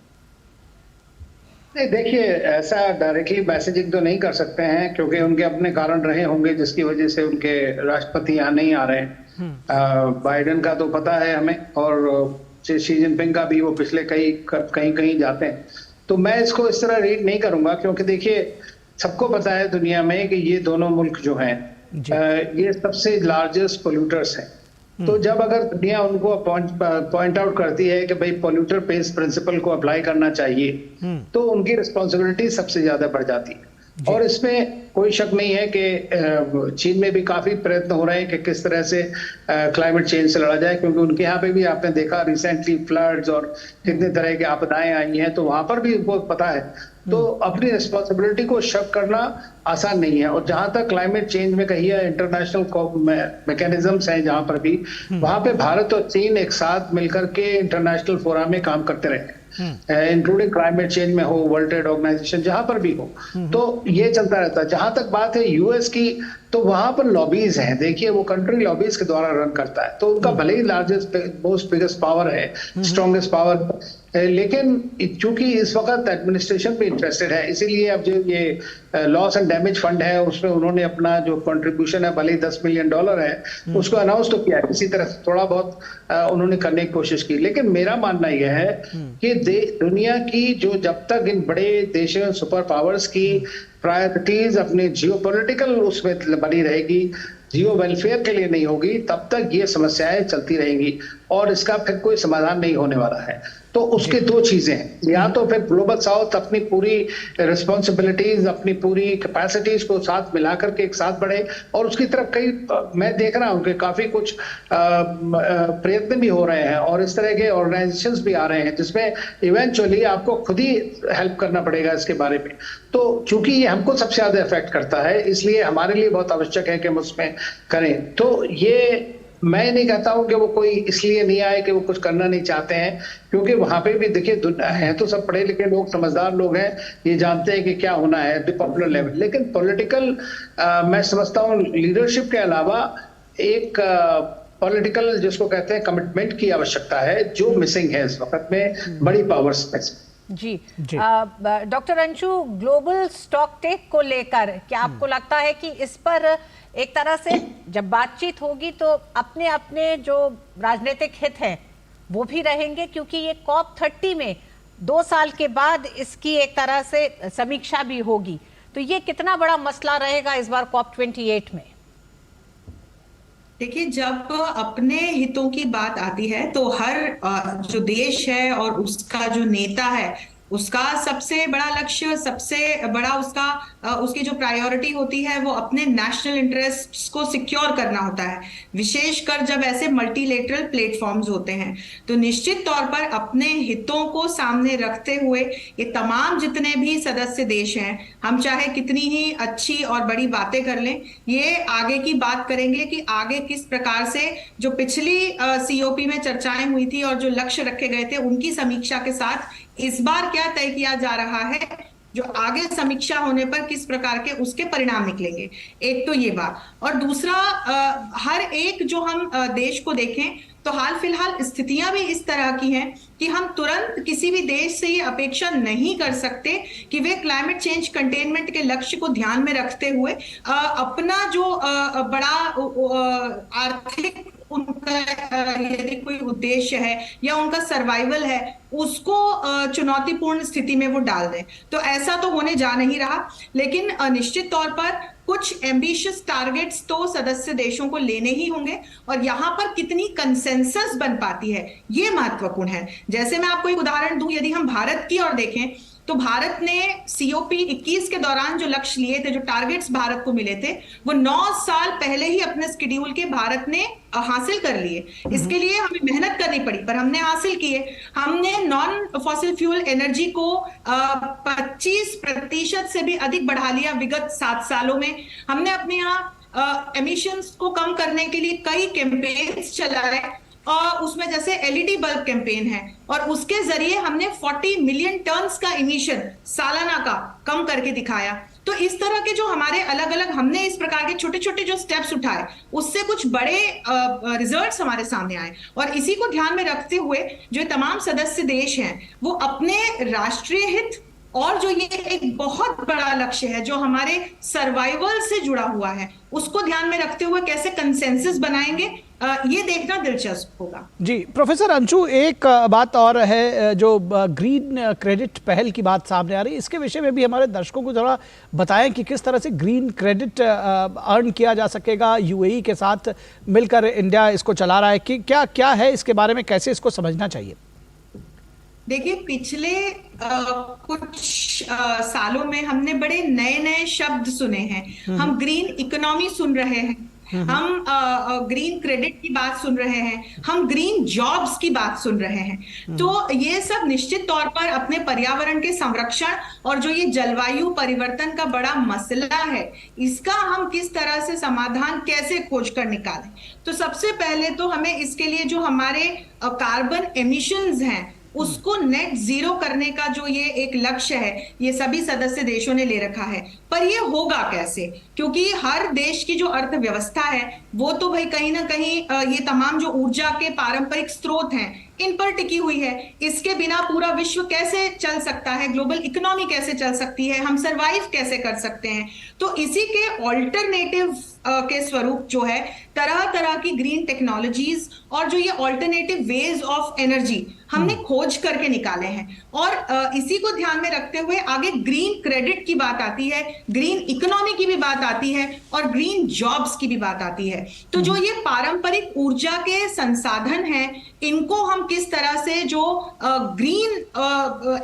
नहीं, देखिए, ऐसा डायरेक्टली मैसेजिंग तो नहीं कर सकते हैं क्योंकि उनके अपने कारण रहे होंगे जिसकी वजह से उनके राष्ट्रपति यहाँ नहीं आ रहे हैं। बाइडेन का तो पता है हमें, और शी जिनपिंग का भी, वो पिछले कहीं जाते हैं। तो मैं इसको इस तरह रीड नहीं करूंगा, क्योंकि देखिए सबको पता है दुनिया में कि ये दोनों मुल्क जो हैं ये सबसे लार्जेस्ट पोल्यूटर्स हैं। तो जब अगर दुनिया उनको पॉइंट आउट करती है कि भाई पोल्यूटर पेस प्रिंसिपल को अप्लाई करना चाहिए, तो उनकी रिस्पॉन्सिबिलिटी सबसे ज्यादा बढ़ जाती है। और इसमें कोई शक नहीं है कि चीन में भी काफी प्रयत्न हो रहे हैं कि किस तरह से क्लाइमेट चेंज से लड़ा जाए, क्योंकि उनके यहाँ पे भी आपने देखा रिसेंटली फ्लड्स और कितने तरह की आपदाएं आई हैं, तो वहां पर भी उनको पता है। तो अपनी रिस्पॉन्सिबिलिटी को शक करना आसान नहीं है। और जहां तक क्लाइमेट चेंज में कही है, इंटरनेशनल मैकेनिज्म्स हैं जहां पर भी, वहां पे भारत और चीन एक साथ मिलकर के इंटरनेशनल फोरम में काम करते रहे, इंक्लूडिंग क्लाइमेट चेंज में हो, वर्ल्ड ट्रेड ऑर्गेनाइजेशन, जहां पर भी हो, तो ये चलता रहता है। जहां तक बात है US की, तो वहां पर लॉबीज हैं। देखिए, वो कंट्री लॉबीज के द्वारा रन करता है, तो उनका भले ही लार्जेस्ट मोस्ट बिगेस्ट पावर है, स्ट्रॉन्गेस्ट पावर, लेकिन चूंकि इस वक्त एडमिनिस्ट्रेशन भी इंटरेस्टेड है, इसीलिए अब जो ये लॉस एंड डैमेज फंड है उसमें उन्होंने अपना जो कंट्रीब्यूशन है, भले ही $10 मिलियन है, उसको अनाउंस तो किया है। इसी तरह थोड़ा बहुत उन्होंने करने की कोशिश की। लेकिन मेरा मानना यह है कि दुनिया की जो जब तक इन बड़े देशों सुपर पावर्स की प्रायोरिटीज अपने जियोपॉलिटिकल उसमें बनी रहेगी, जियो वेलफेयर के लिए नहीं होगी, तब तक ये समस्याएं चलती रहेंगी और इसका फिर कोई समाधान नहीं होने वाला है। तो उसके 2 चीजें हैं, या तो फिर ग्लोबल साउथ अपनी पूरी रिस्पॉन्सिबिलिटीज, अपनी पूरी कैपेसिटीज को साथ मिलाकर के एक साथ बढ़े, और उसकी तरफ कई मैं देख रहा हूं कि काफी कुछ प्रयत्न भी हो रहे हैं और इस तरह के ऑर्गेनाइजेशंस भी आ रहे हैं जिसमें इवेंचुअली आपको खुद ही हेल्प करना पड़ेगा इसके बारे में। तो चूंकि ये हमको सबसे ज्यादा इफेक्ट करता है, इसलिए हमारे लिए बहुत आवश्यक है कि हम उसमें करें। तो ये मैं नहीं कहता हूं कि वो कोई इसलिए नहीं आए कि वो कुछ करना नहीं चाहते हैं, क्योंकि वहां पे भी देखिए हैं तो सब पढ़े लिखे लोग, समझदार लोग हैं, ये जानते हैं कि क्या होना है पॉपुलर लेवल। लेकिन पॉलिटिकल मैं समझता हूँ लीडरशिप के अलावा एक पॉलिटिकल जिसको कहते हैं कमिटमेंट की आवश्यकता है, जो मिसिंग है इस वक्त में बड़ी पावर्स में। जी, doctor Anshu, global stock take को लेकर क्या आपको लगता है कि इस पर एक तरह से जब बातचीत होगी तो अपने अपने जो राजनीतिक हित हैं वो भी रहेंगे, क्योंकि ये COP30 में 2 साल के बाद इसकी एक तरह से समीक्षा भी होगी, तो ये कितना बड़ा मसला रहेगा इस बार COP28 में? देखिए, जब अपने हितों की बात आती है तो हर जो देश है और उसका जो नेता है, उसका सबसे बड़ा लक्ष्य, सबसे बड़ा उसकी जो प्रायोरिटी होती है वो अपने नेशनल इंटरेस्ट्स को सिक्योर करना होता है, विशेषकर जब ऐसे मल्टीलेटरल प्लेटफॉर्म्स होते हैं। तो निश्चित तौर पर अपने हितों को सामने रखते हुए ये तमाम जितने भी सदस्य देश हैं, हम चाहे कितनी ही अच्छी और बड़ी बातें कर लें, ये आगे की बात करेंगे कि आगे किस प्रकार से जो पिछली COP में चर्चाएं हुई थी और जो लक्ष्य रखे गए थे उनकी समीक्षा के साथ इस बार क्या तय किया जा रहा है, जो आगे समीक्षा होने पर किस प्रकार के उसके परिणाम निकलेंगे। एक तो ये बात, और दूसरा हर एक जो हम देश को देखें तो हाल फिलहाल स्थितियां भी इस तरह की हैं कि हम तुरंत किसी भी देश से ये अपेक्षा नहीं कर सकते कि वे क्लाइमेट चेंज कंटेनमेंट के लक्ष्य को ध्यान में रखते हुए अपना जो बड़ा आर्थिक उनका यदि कोई उद्देश्य है या उनका सर्वाइवल है, उसको चुनौतीपूर्ण स्थिति में वो डाल दें। तो ऐसा तो होने जा नहीं रहा, लेकिन निश्चित तौर पर कुछ एम्बिशियस टारगेट्स तो सदस्य देशों को लेने ही होंगे, और यहां पर कितनी कंसेंसस बन पाती है ये महत्वपूर्ण है। जैसे मैं आपको एक उदाहरण दूं, यदि हम भारत की ओर देखें तो भारत ने COP 21 के दौरान जो लक्ष्य लिए थे, जो टारगेट्स भारत को मिले थे, वो 9 साल पहले ही अपने स्केड्यूल के भारत ने हासिल कर लिए। इसके लिए हमें मेहनत करनी पड़ी, पर हमने हासिल किए। हमने नॉन फॉसिल फ्यूल एनर्जी को 25% से भी अधिक बढ़ा लिया विगत 7 सालों में। हमने अपने यहाँ एमिशंस को कम करने के लिए कई कैंपेन्स चलाए, और उसमें जैसे LED बल्ब कैंपेन है, और उसके जरिए हमने 40 मिलियन टन्स का इमिशन सालाना का कम करके दिखाया। तो इस तरह के जो हमारे अलग अलग हमने इस प्रकार के छोटे छोटे जो स्टेप्स उठाए, उससे कुछ बड़े रिजल्ट्स हमारे सामने आए। और इसी को ध्यान में रखते हुए जो तमाम सदस्य देश हैं, वो अपने राष्ट्रीय हित और जो ये एक बहुत बड़ा लक्ष्य है जो हमारे सर्वाइवल से जुड़ा हुआ है, उसको ध्यान में रखते हुए कैसे कंसेंसस बनाएंगे, ये देखना दिलचस्प होगा। जी प्रोफेसर अंशु, एक बात और है, जो ग्रीन क्रेडिट पहल की बात सामने आ रही है, इसके विषय में भी हमारे दर्शकों को जरा बताएं कि किस तरह से ग्रीन क्रेडिट अर्न किया जा सकेगा। UAE के साथ मिलकर इंडिया इसको चला रहा है, कि क्या क्या है इसके बारे में, कैसे इसको समझना चाहिए? देखिए, पिछले कुछ सालों में हमने बड़े नए नए शब्द सुने हैं। हम ग्रीन इकोनॉमी सुन रहे हैं, हम ग्रीन क्रेडिट की बात सुन रहे हैं, हम ग्रीन जॉब्स की बात सुन रहे हैं। तो ये सब निश्चित तौर पर अपने पर्यावरण के संरक्षण और जो ये जलवायु परिवर्तन का बड़ा मसला है, इसका हम किस तरह से समाधान कैसे खोज कर निकालें। तो सबसे पहले तो हमें इसके लिए जो हमारे कार्बन एमिशंस हैं, उसको नेट जीरो करने का जो ये एक लक्ष्य है, ये सभी सदस्य देशों ने ले रखा है। पर ये होगा कैसे? क्योंकि हर देश की जो अर्थव्यवस्था है, वो तो भाई कहीं ना कहीं ये तमाम जो ऊर्जा के पारंपरिक स्रोत हैं, इन पर टिकी हुई है। इसके बिना पूरा विश्व कैसे चल सकता है, ग्लोबल इकोनॉमी कैसे चल सकती है, हम सरवाइव कैसे कर सकते हैं। तो इसी के ऑल्टरनेटिव के स्वरूप जो है, तरह तरह की ग्रीन टेक्नोलॉजीज और जो ये ऑल्टरनेटिव वेज ऑफ एनर्जी हमने खोज करके निकाले हैं। और इसी को ध्यान में रखते हुए आगे ग्रीन क्रेडिट की बात आती है, ग्रीन इकोनॉमी की भी बात आती है, और ग्रीन जॉब्स की भी बात आती है। तो जो ये पारंपरिक ऊर्जा के संसाधन हैं, इनको हम किस तरह से जो ग्रीन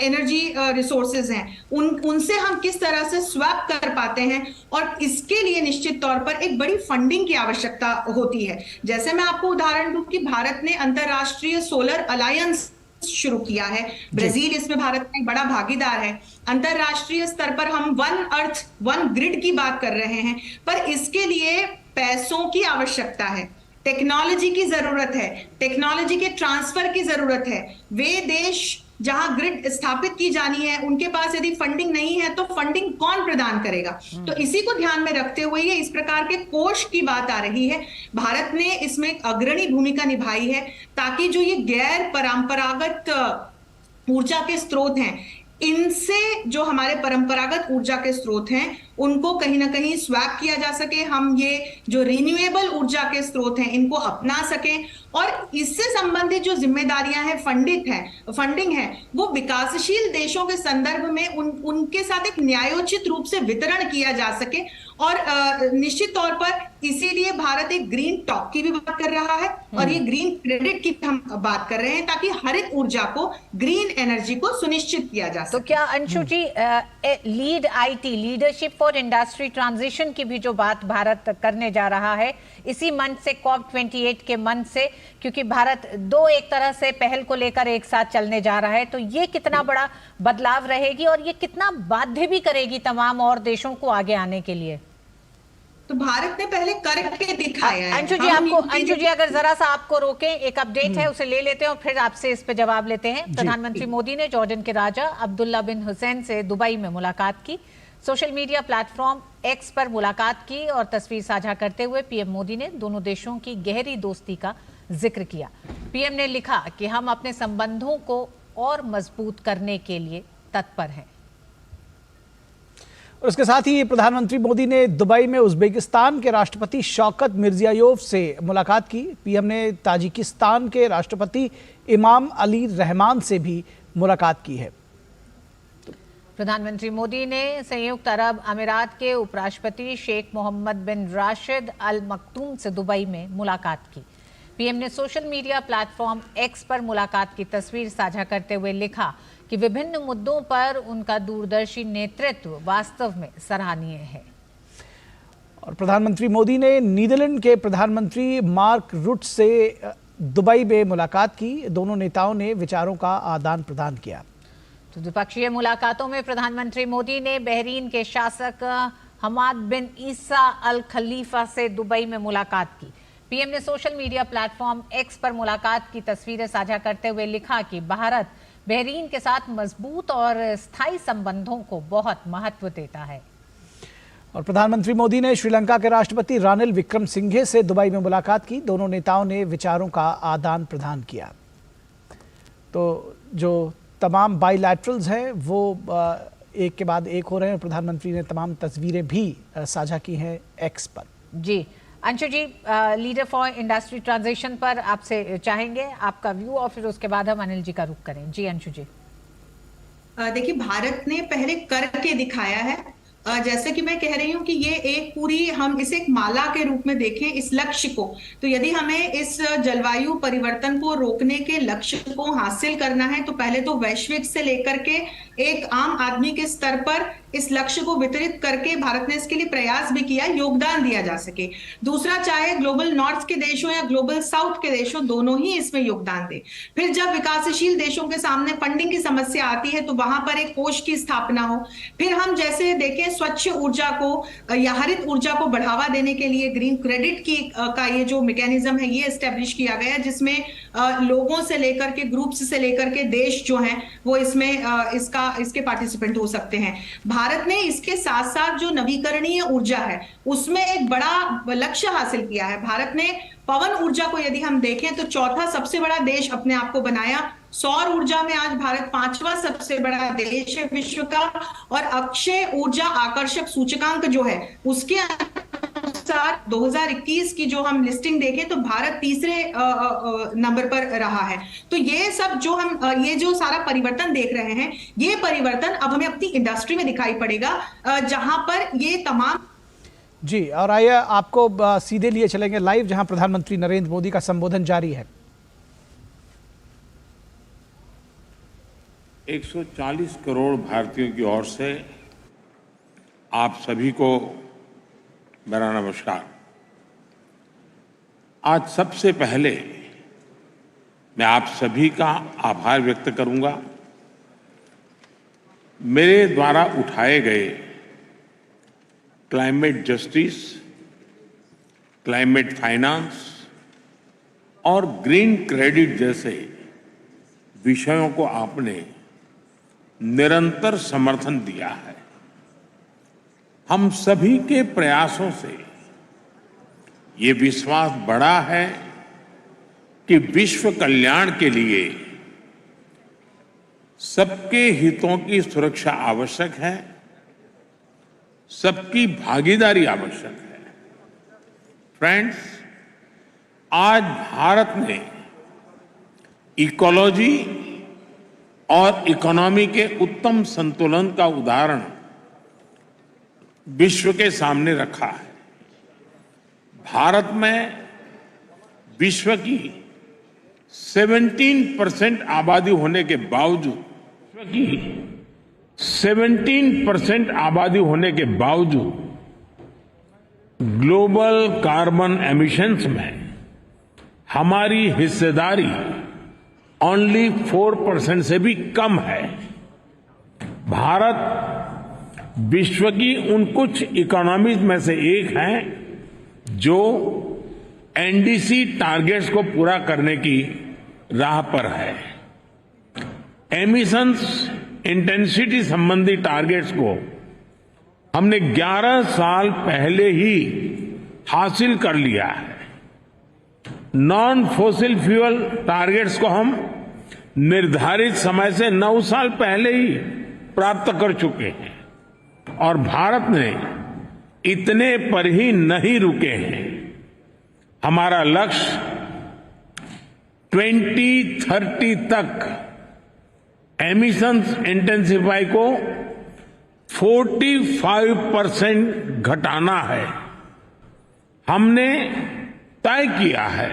एनर्जी रिसोर्सेज हैं, उनसे हम किस तरह से स्वैप कर पाते हैं, और इसके लिए निश्चित तौर पर एक बड़ी फंडिंग की आवश्यकता होती है। जैसे मैं आपको उदाहरण दूं कि भारत ने अंतरराष्ट्रीय सोलर अलायंस शुरू किया है, ब्राजील इसमें भारत का एक बड़ा भागीदार है। अंतरराष्ट्रीय स्तर पर हम वन अर्थ वन ग्रिड की बात कर रहे हैं, पर इसके लिए पैसों की आवश्यकता है, टेक्नोलॉजी की जरूरत है, टेक्नोलॉजी के ट्रांसफर की जरूरत है। वे देश जहां ग्रिड स्थापित की जानी है, उनके पास यदि फंडिंग नहीं है, तो फंडिंग कौन प्रदान करेगा? तो इसी को ध्यान में रखते हुए ये इस प्रकार के कोष की बात आ रही है। भारत ने इसमें एक अग्रणी भूमिका निभाई है, ताकि जो ये गैर परंपरागत ऊर्जा के स्रोत हैं, इनसे जो हमारे परंपरागत ऊर्जा के स्रोत हैं, उनको कहीं ना कहीं स्वैप किया जा सके, हम ये जो रिन्यूएबल ऊर्जा के स्रोत हैं, इनको अपना सकें। और इससे संबंधित जो जिम्मेदारियां हैं, फंडिंग है, वो विकासशील देशों के संदर्भ में उनके साथ एक न्यायोचित रूप से वितरण किया जा सके। और निश्चित तौर पर इसीलिए भारत एक ग्रीन टॉक की भी बात कर रहा है, और ये ग्रीन क्रेडिट की हम बात कर रहे हैं, ताकि हरित ऊर्जा को, ग्रीन एनर्जी को सुनिश्चित किया जा सके। तो क्या Anshu ji, lead IT, leadership for industry transition की भी जो बात भारत करने जा रहा है, इसी मंच से, COP28 के मंच से, क्योंकि भारत दो एक तरह से पहल को लेकर एक साथ चलने जा रहा है, तो ये कितना बड़ा बदलाव रहेगी और ये कितना बाध्य भी करेगी तमाम और देशों को आगे आने के लिए? तो भारत ने पहले करके दिखाया है। अंशु जी अगर जरा सा आपको रोकें, एक अपडेट है उसे ले लेते हैं और फिर आपसे इस पे जवाब लेते हैं। प्रधानमंत्री मोदी ने जॉर्डन के राजा अब्दुल्ला बिन हुसैन से दुबई में मुलाकात की। सोशल मीडिया प्लेटफॉर्म X पर मुलाकात की और तस्वीर साझा करते हुए पीएम मोदी ने दोनों देशों की गहरी दोस्ती का जिक्र किया। पीएम ने लिखा कि हम अपने संबंधों को और मजबूत करने के लिए तत्पर हैं। और इसके साथ ही प्रधानमंत्री मोदी ने दुबई में उज्बेकिस्तान के राष्ट्रपति शौकत मिर्जियोयेव से मुलाकात की। पीएम ने ताजिकिस्तान के राष्ट्रपति इमाम अली रहमान से भी मुलाकात की है। प्रधानमंत्री मोदी ने संयुक्त अरब अमीरात के उपराष्ट्रपति शेख मोहम्मद बिन राशिद अल मक्तूम से दुबई में मुलाकात की। पीएम ने सोशल मीडिया प्लेटफॉर्म एक्स पर मुलाकात की तस्वीर साझा करते हुए लिखा कि विभिन्न मुद्दों पर उनका दूरदर्शी नेतृत्व वास्तव में सराहनीय है। और प्रधानमंत्री मोदी ने नीदरलैंड के प्रधानमंत्री मार्क रुट से दुबई में मुलाकात की। दोनों नेताओं ने विचारों का आदान प्रदान किया। तो द्विपक्षीय मुलाकातों में प्रधानमंत्री मोदी ने बहरीन के शासक हमाद बिन ईसा अल खलीफा से दुबई में मुलाकात की। पीएम ने सोशल मीडिया प्लेटफॉर्म एक्स पर मुलाकात की तस्वीरें साझा करते हुए लिखा कि भारत बहरीन के साथ मजबूत और स्थायी संबंधों को बहुत महत्व देता है। और प्रधानमंत्री मोदी ने श्रीलंका के राष्ट्रपति रानिल विक्रमसिंघे से दुबई में मुलाकात की। दोनों नेताओं ने विचारों का आदान प्रदान किया। तो जो तमाम बाइलैटरल्स हैं वो एक के बाद एक हो रहे हैं। प्रधानमंत्री ने तमाम तस्वीरें भी साझा की हैं एक्स पर। जी अंशु जी, लीडर फॉर इंडस्ट्री ट्रांजिशन पर आपसे चाहेंगे आपका व्यू और फिर उसके बाद हम अनिल जी का रुख करें। जी अंशु जी। देखिए, भारत ने पहले करके दिखाया है। जैसे कि मैं कह रही हूं कि ये एक पूरी, हम इसे एक माला के रूप में देखें इस लक्ष्य को। तो यदि हमें इस जलवायु परिवर्तन को रोकने के लक्ष्य को हासिल करना है तो पहले तो वैश्विक से लेकर के एक आम आदमी के स्तर पर इस लक्ष्य को वितरित करके भारत ने इसके लिए प्रयास भी किया, योगदान दिया जा सके। दूसरा, चाहे ग्लोबल नॉर्थ के देश हो या ग्लोबल साउथ के देश हो, दोनों ही इसमें योगदान दे। फिर जब विकासशील देशों के सामने फंडिंग की समस्या आती है तो वहां पर एक कोष की स्थापना हो। फिर हम जैसे देखें स्वच्छ ऊर्जा को या हरित ऊर्जा को बढ़ावा देने के लिए ग्रीन क्रेडिट का ये जो मैकेनिज्म है ये एस्टेब्लिश किया गया, जिसमें लोगों से लेकर के ग्रुप्स से लेकर के देश जो हैं वो इसमें इसके पार्टिसिपेंट हो सकते हैं। भारत ने इसके साथ साथ जो नवीकरणीय ऊर्जा है उसमें एक बड़ा लक्ष्य हासिल किया है। भारत ने पवन ऊर्जा को यदि हम देखें तो चौथा सबसे बड़ा देश अपने आप को बनाया। सौर ऊर्जा में आज भारत 5वां सबसे बड़ा देश है विश्व का। और अक्षय ऊर्जा आकर्षक सूचकांक जो है उसके अनुसार 2021 की जो हम लिस्टिंग देखें तो भारत तीसरे नंबर पर रहा है। तो ये सब जो हम ये जो सारा परिवर्तन देख रहे हैं, ये परिवर्तन अब हमें अपनी इंडस्ट्री में दिखाई पड़ेगा, जहां पर ये तमाम। जी, और आइए आपको सीधे लिए चलेंगे लाइव, जहां प्रधानमंत्री नरेंद्र मोदी का संबोधन जारी है। 140 करोड़ भारतीयों की ओर से आप सभी को मेरा नमस्कार। आज सबसे पहले मैं आप सभी का आभार व्यक्त करूंगा। मेरे द्वारा उठाए गए क्लाइमेट जस्टिस, क्लाइमेट फाइनेंस और ग्रीन क्रेडिट जैसे विषयों को आपने निरंतर समर्थन दिया है। हम सभी के प्रयासों से ये विश्वास बढ़ा है कि विश्व कल्याण के लिए सबके हितों की सुरक्षा आवश्यक है, सबकी भागीदारी आवश्यक है। फ्रेंड्स, आज भारत ने इकोलॉजी और इकोनॉमी के उत्तम संतुलन का उदाहरण विश्व के सामने रखा है। भारत में विश्व की 17% आबादी होने के बावजूद 17% आबादी होने के बावजूद ग्लोबल कार्बन एमिशंस में हमारी हिस्सेदारी ओनली 4% से भी कम है। भारत विश्व की उन कुछ इकोनॉमीज में से एक है जो एनडीसी टारगेट्स को पूरा करने की राह पर है। एमिशंस इंटेंसिटी संबंधी टारगेट्स को हमने 11 साल पहले ही हासिल कर लिया है। नॉन फॉसिल फ्यूल टारगेट्स को हम निर्धारित समय से 9 साल पहले ही प्राप्त कर चुके हैं। और भारत ने इतने पर ही नहीं रुके हैं। हमारा लक्ष्य 2030 तक एमिशंस इंटेंसिफाई को 45% घटाना है। हमने तय किया है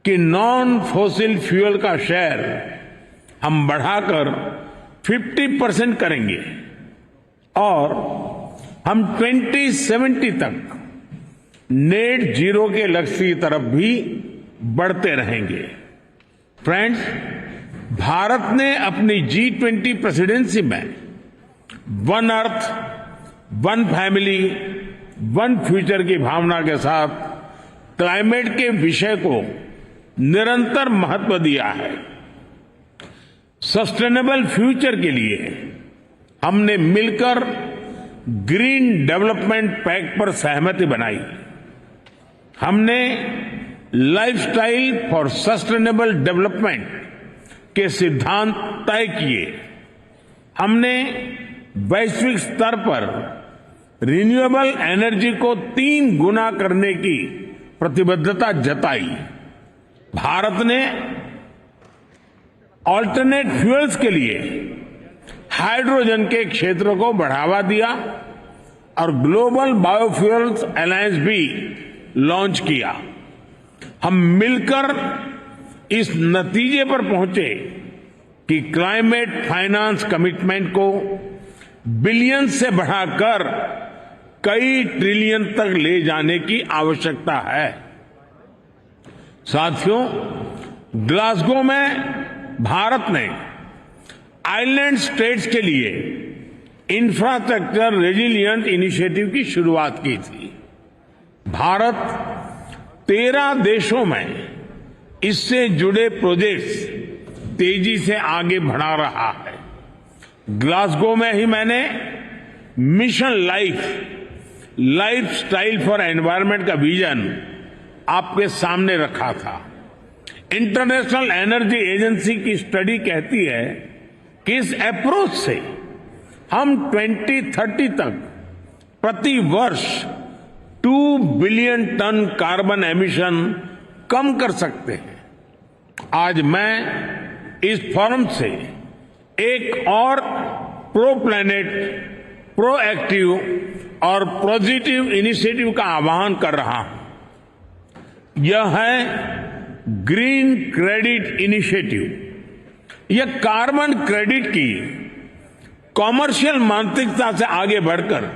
कि नॉन फॉसिल फ्यूल का शेयर हम बढ़ाकर 50% करेंगे और हम 2070 तक नेट जीरो के लक्ष्य की तरफ भी बढ़ते रहेंगे। फ्रेंड्स, भारत ने अपनी G20 प्रेसिडेंसी में one earth, one family, one future की भावना के साथ क्लाइमेट के विषय को निरंतर महत्व दिया है। सस्टेनेबल फ्यूचर के लिए हमने मिलकर ग्रीन डेवलपमेंट पैक्ट पर सहमति बनाई। हमने लाइफस्टाइल फॉर सस्टेनेबल डेवलपमेंट के सिद्धांत तय किए। हमने वैश्विक स्तर पर रिन्यूएबल एनर्जी को 3 गुना करने की प्रतिबद्धता जताई। भारत ने ऑल्टरनेट फ्यूल्स के लिए हाइड्रोजन के क्षेत्र को बढ़ावा दिया और ग्लोबल बायोफ्यूल्स अलायंस भी लॉन्च किया। हम मिलकर इस नतीजे पर पहुंचे कि क्लाइमेट फाइनेंस कमिटमेंट को बिलियन से बढ़ाकर कई ट्रिलियन तक ले जाने की आवश्यकता है। साथियों, ग्लासगो में भारत ने आइलैंड स्टेट्स के लिए इंफ्रास्ट्रक्चर रेजिलिएंट इनिशिएटिव की शुरुआत की थी। भारत 13 देशों में इससे जुड़े प्रोजेक्ट्स तेजी से आगे बढ़ा रहा है। ग्लासगो में ही मैंने mission life style for environment का विजन आपके सामने रखा था। इंटरनेशनल एनर्जी एजेंसी की स्टडी कहती है कि इस अप्रोच से हम 2030 तक प्रति वर्ष 2 बिलियन टन कार्बन एमिशन कम कर सकते हैं। आज मैं इस फोरम से एक और प्रो प्लैनेट, प्रोएक्टिव और पॉजिटिव इनिशिएटिव का आह्वान कर रहा हूं। यह है ग्रीन क्रेडिट इनिशिएटिव। यह कार्बन क्रेडिट की कॉमर्शियल मानसिकता से आगे बढ़कर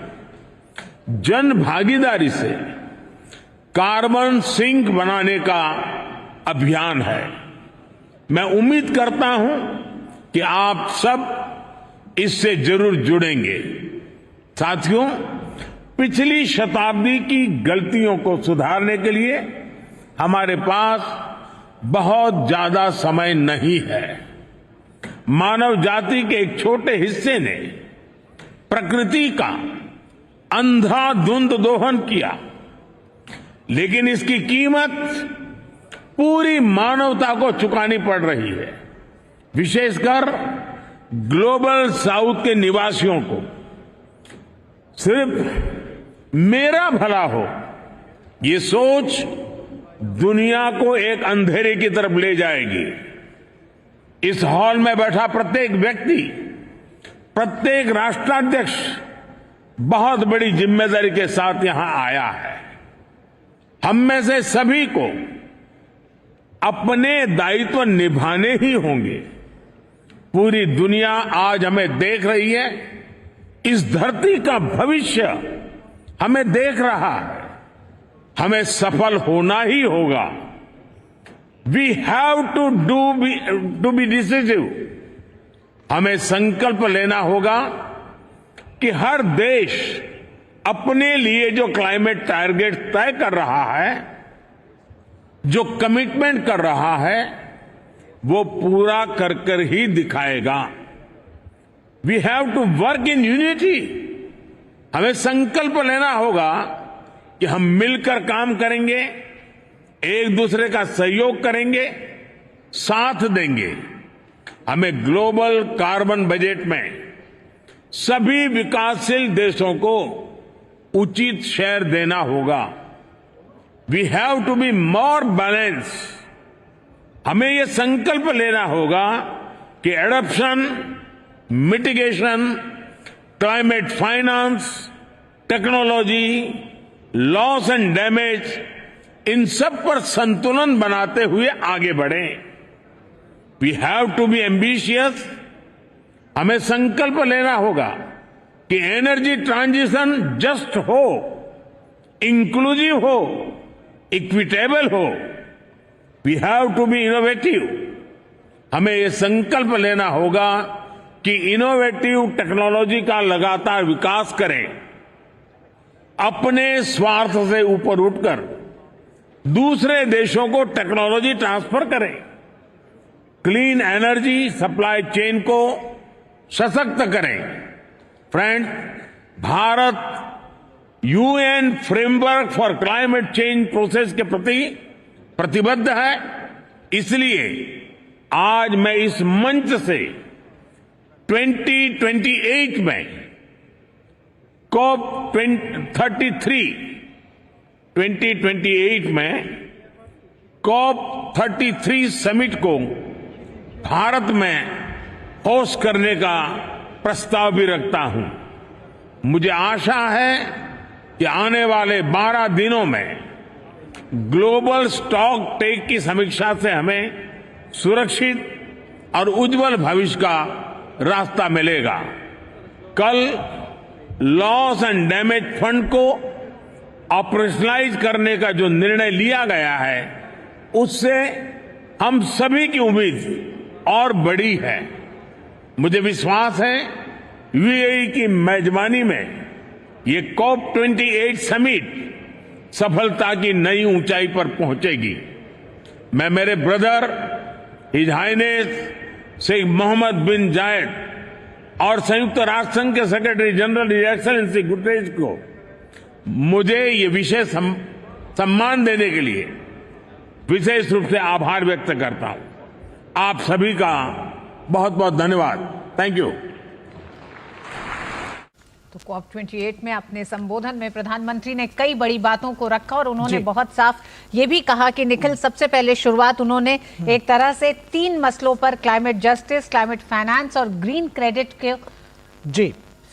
जन भागीदारी से कार्बन सिंक बनाने का अभियान है। मैं उम्मीद करता हूं कि आप सब इससे जरूर जुड़ेंगे। साथियों, पिछली शताब्दी की गलतियों को सुधारने के लिए हमारे पास बहुत ज्यादा समय नहीं है। मानव जाति के एक छोटे हिस्से ने प्रकृति का अंधाधुंध दोहन किया, लेकिन इसकी कीमत पूरी मानवता को चुकानी पड़ रही है। विशेषकर ग्लोबल साउथ के निवासियों को सिर्फ मेरा भला हो, ये सोच दुनिया को एक अंधेरे की तरफ ले जाएगी। इस हॉल में बैठा प्रत्येक व्यक्ति, प्रत्येक राष्ट्राध्यक्ष बहुत बड़ी जिम्मेदारी के साथ यहां आया है। हम में से सभी को अपने दायित्व निभाने ही होंगे। पूरी दुनिया आज हमें देख रही है। इस धरती का भविष्य हमें देख रहा है। हमें सफल होना ही होगा। We have to be decisive. हमें संकल्प लेना होगा कि हर देश अपने लिए जो क्लाइमेट टारगेट तय कर रहा है, जो कमिटमेंट कर रहा है, वो पूरा कर कर ही दिखाएगा। We have to work in unity. हमें संकल्प लेना होगा कि हम मिलकर काम करेंगे, एक दूसरे का सहयोग करेंगे, साथ देंगे। हमें ग्लोबल कार्बन बजट में सभी विकासशील देशों को उचित शेयर देना होगा। We have to be more balance. हमें यह संकल्प लेना होगा कि adoption, mitigation, climate finance, technology, loss and damage, इन सब पर संतुलन बनाते हुए आगे बढ़ें। We have to be ambitious. हमें संकल्प लेना होगा कि एनर्जी ट्रांजिशन जस्ट हो, इंक्लूसिव हो, इक्विटेबल हो। We have to be innovative. हमें यह संकल्प लेना होगा कि इनोवेटिव टेक्नोलॉजी का लगातार विकास करें। अपने स्वार्थ से ऊपर उठकर दूसरे देशों को टेक्नोलॉजी ट्रांसफर करें। क्लीन एनर्जी सप्लाई चेन को सशक्त करें। Friends, Bharat UN framework for climate change process के प्रति प्रतिबद्ध है। इसलिए आज मैं इस मंच से 2028 में COP 2028 में COP 33 समिट को भारत में होस्ट करने का प्रस्ताव भी रखता हूं। मुझे आशा है कि आने वाले 12 दिनों में ग्लोबल स्टॉक टेक की समीक्षा से हमें सुरक्षित और उज्जवल भविष्य का रास्ता मिलेगा। कल लॉस एंड डैमेज फंड को ऑपरेशनलाइज करने का जो निर्णय लिया गया है, उससे हम सभी की उम्मीद और बड़ी है। मुझे विश्वास है यूएई की मेजबानी में ये COP 28 समिट सफलता की नई ऊंचाई पर पहुंचेगी। मैं मेरे brother his highness Sheikh Mohammed bin Zayed और संयुक्त राष्ट्र संघ के secretary general his excellency Guterres को मुझे ये विशेष सम्मान देने के लिए विशेष रूप से आभार व्यक्त करता हूं। आप सभी का बहुत बहुत धन्यवाद। Thank you. तो COP 28 में अपने संबोधन में प्रधानमंत्री ने कई बड़ी बातों को रखा और उन्होंने बहुत साफ ये भी कहा कि निखिल, सबसे पहले शुरुआत उन्होंने एक तरह से 3 मसलों पर, क्लाइमेट जस्टिस, क्लाइमेट फाइनेंस और ग्रीन क्रेडिट के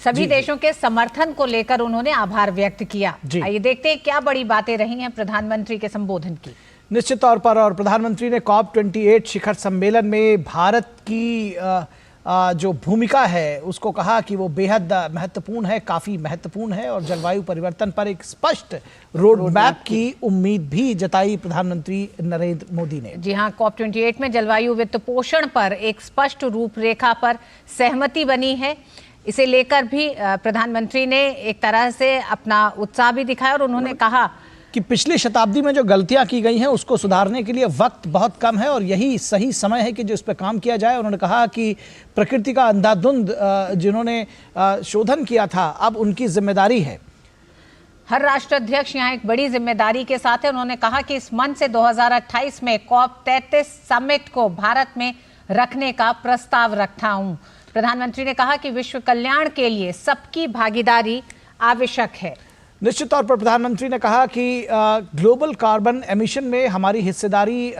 सभी देशों के समर्थन को लेकर उन्होंने आभार व्यक्त किया। आइए देखते हैं क्या बड़ी बातें रही हैं प्रधानमंत्री के संबोधन की। निश्चित तौर पर, और प्रधानमंत्री ने COP 28 शिखर सम्मेलन में भारत की जो भूमिका है उसको कहा कि वो बेहद महत्वपूर्ण है, काफी महत्वपूर्ण है, और जलवायु परिवर्तन पर एक स्पष्ट रोड मैप की उम्मीद भी जताई प्रधानमंत्री नरेंद्र मोदी ने। जी हां, COP 28 में जलवायु वित्त पोषण पर एक स्पष्ट रूपरेखा पर सहमति बनी है। इसे लेकर भी प्रधानमंत्री ने एक तरह से अपना उत्साह भी दिखाया और उन्होंने कहा कि पिछली शताब्दी में जो गलतियां की गई हैं उसको सुधारने के लिए वक्त बहुत कम है और यही सही समय है कि जो इस पर काम किया जाए। उन्होंने कहा कि प्रकृति का अंधाधुंध जिन्होंने शोधन किया था, अब उनकी जिम्मेदारी है। हर राष्ट्राध्यक्ष यहाँ एक बड़ी जिम्मेदारी के साथ है। उन्होंने कहा कि इस मंच से 2028 में COP 33 समिट को भारत में रखने का प्रस्ताव रखता हूं। प्रधानमंत्री ने कहा कि विश्व कल्याण के लिए सबकी भागीदारी आवश्यक है। निश्चित तौर पर प्रधानमंत्री ने कहा कि ग्लोबल कार्बन एमिशन में हमारी हिस्सेदारी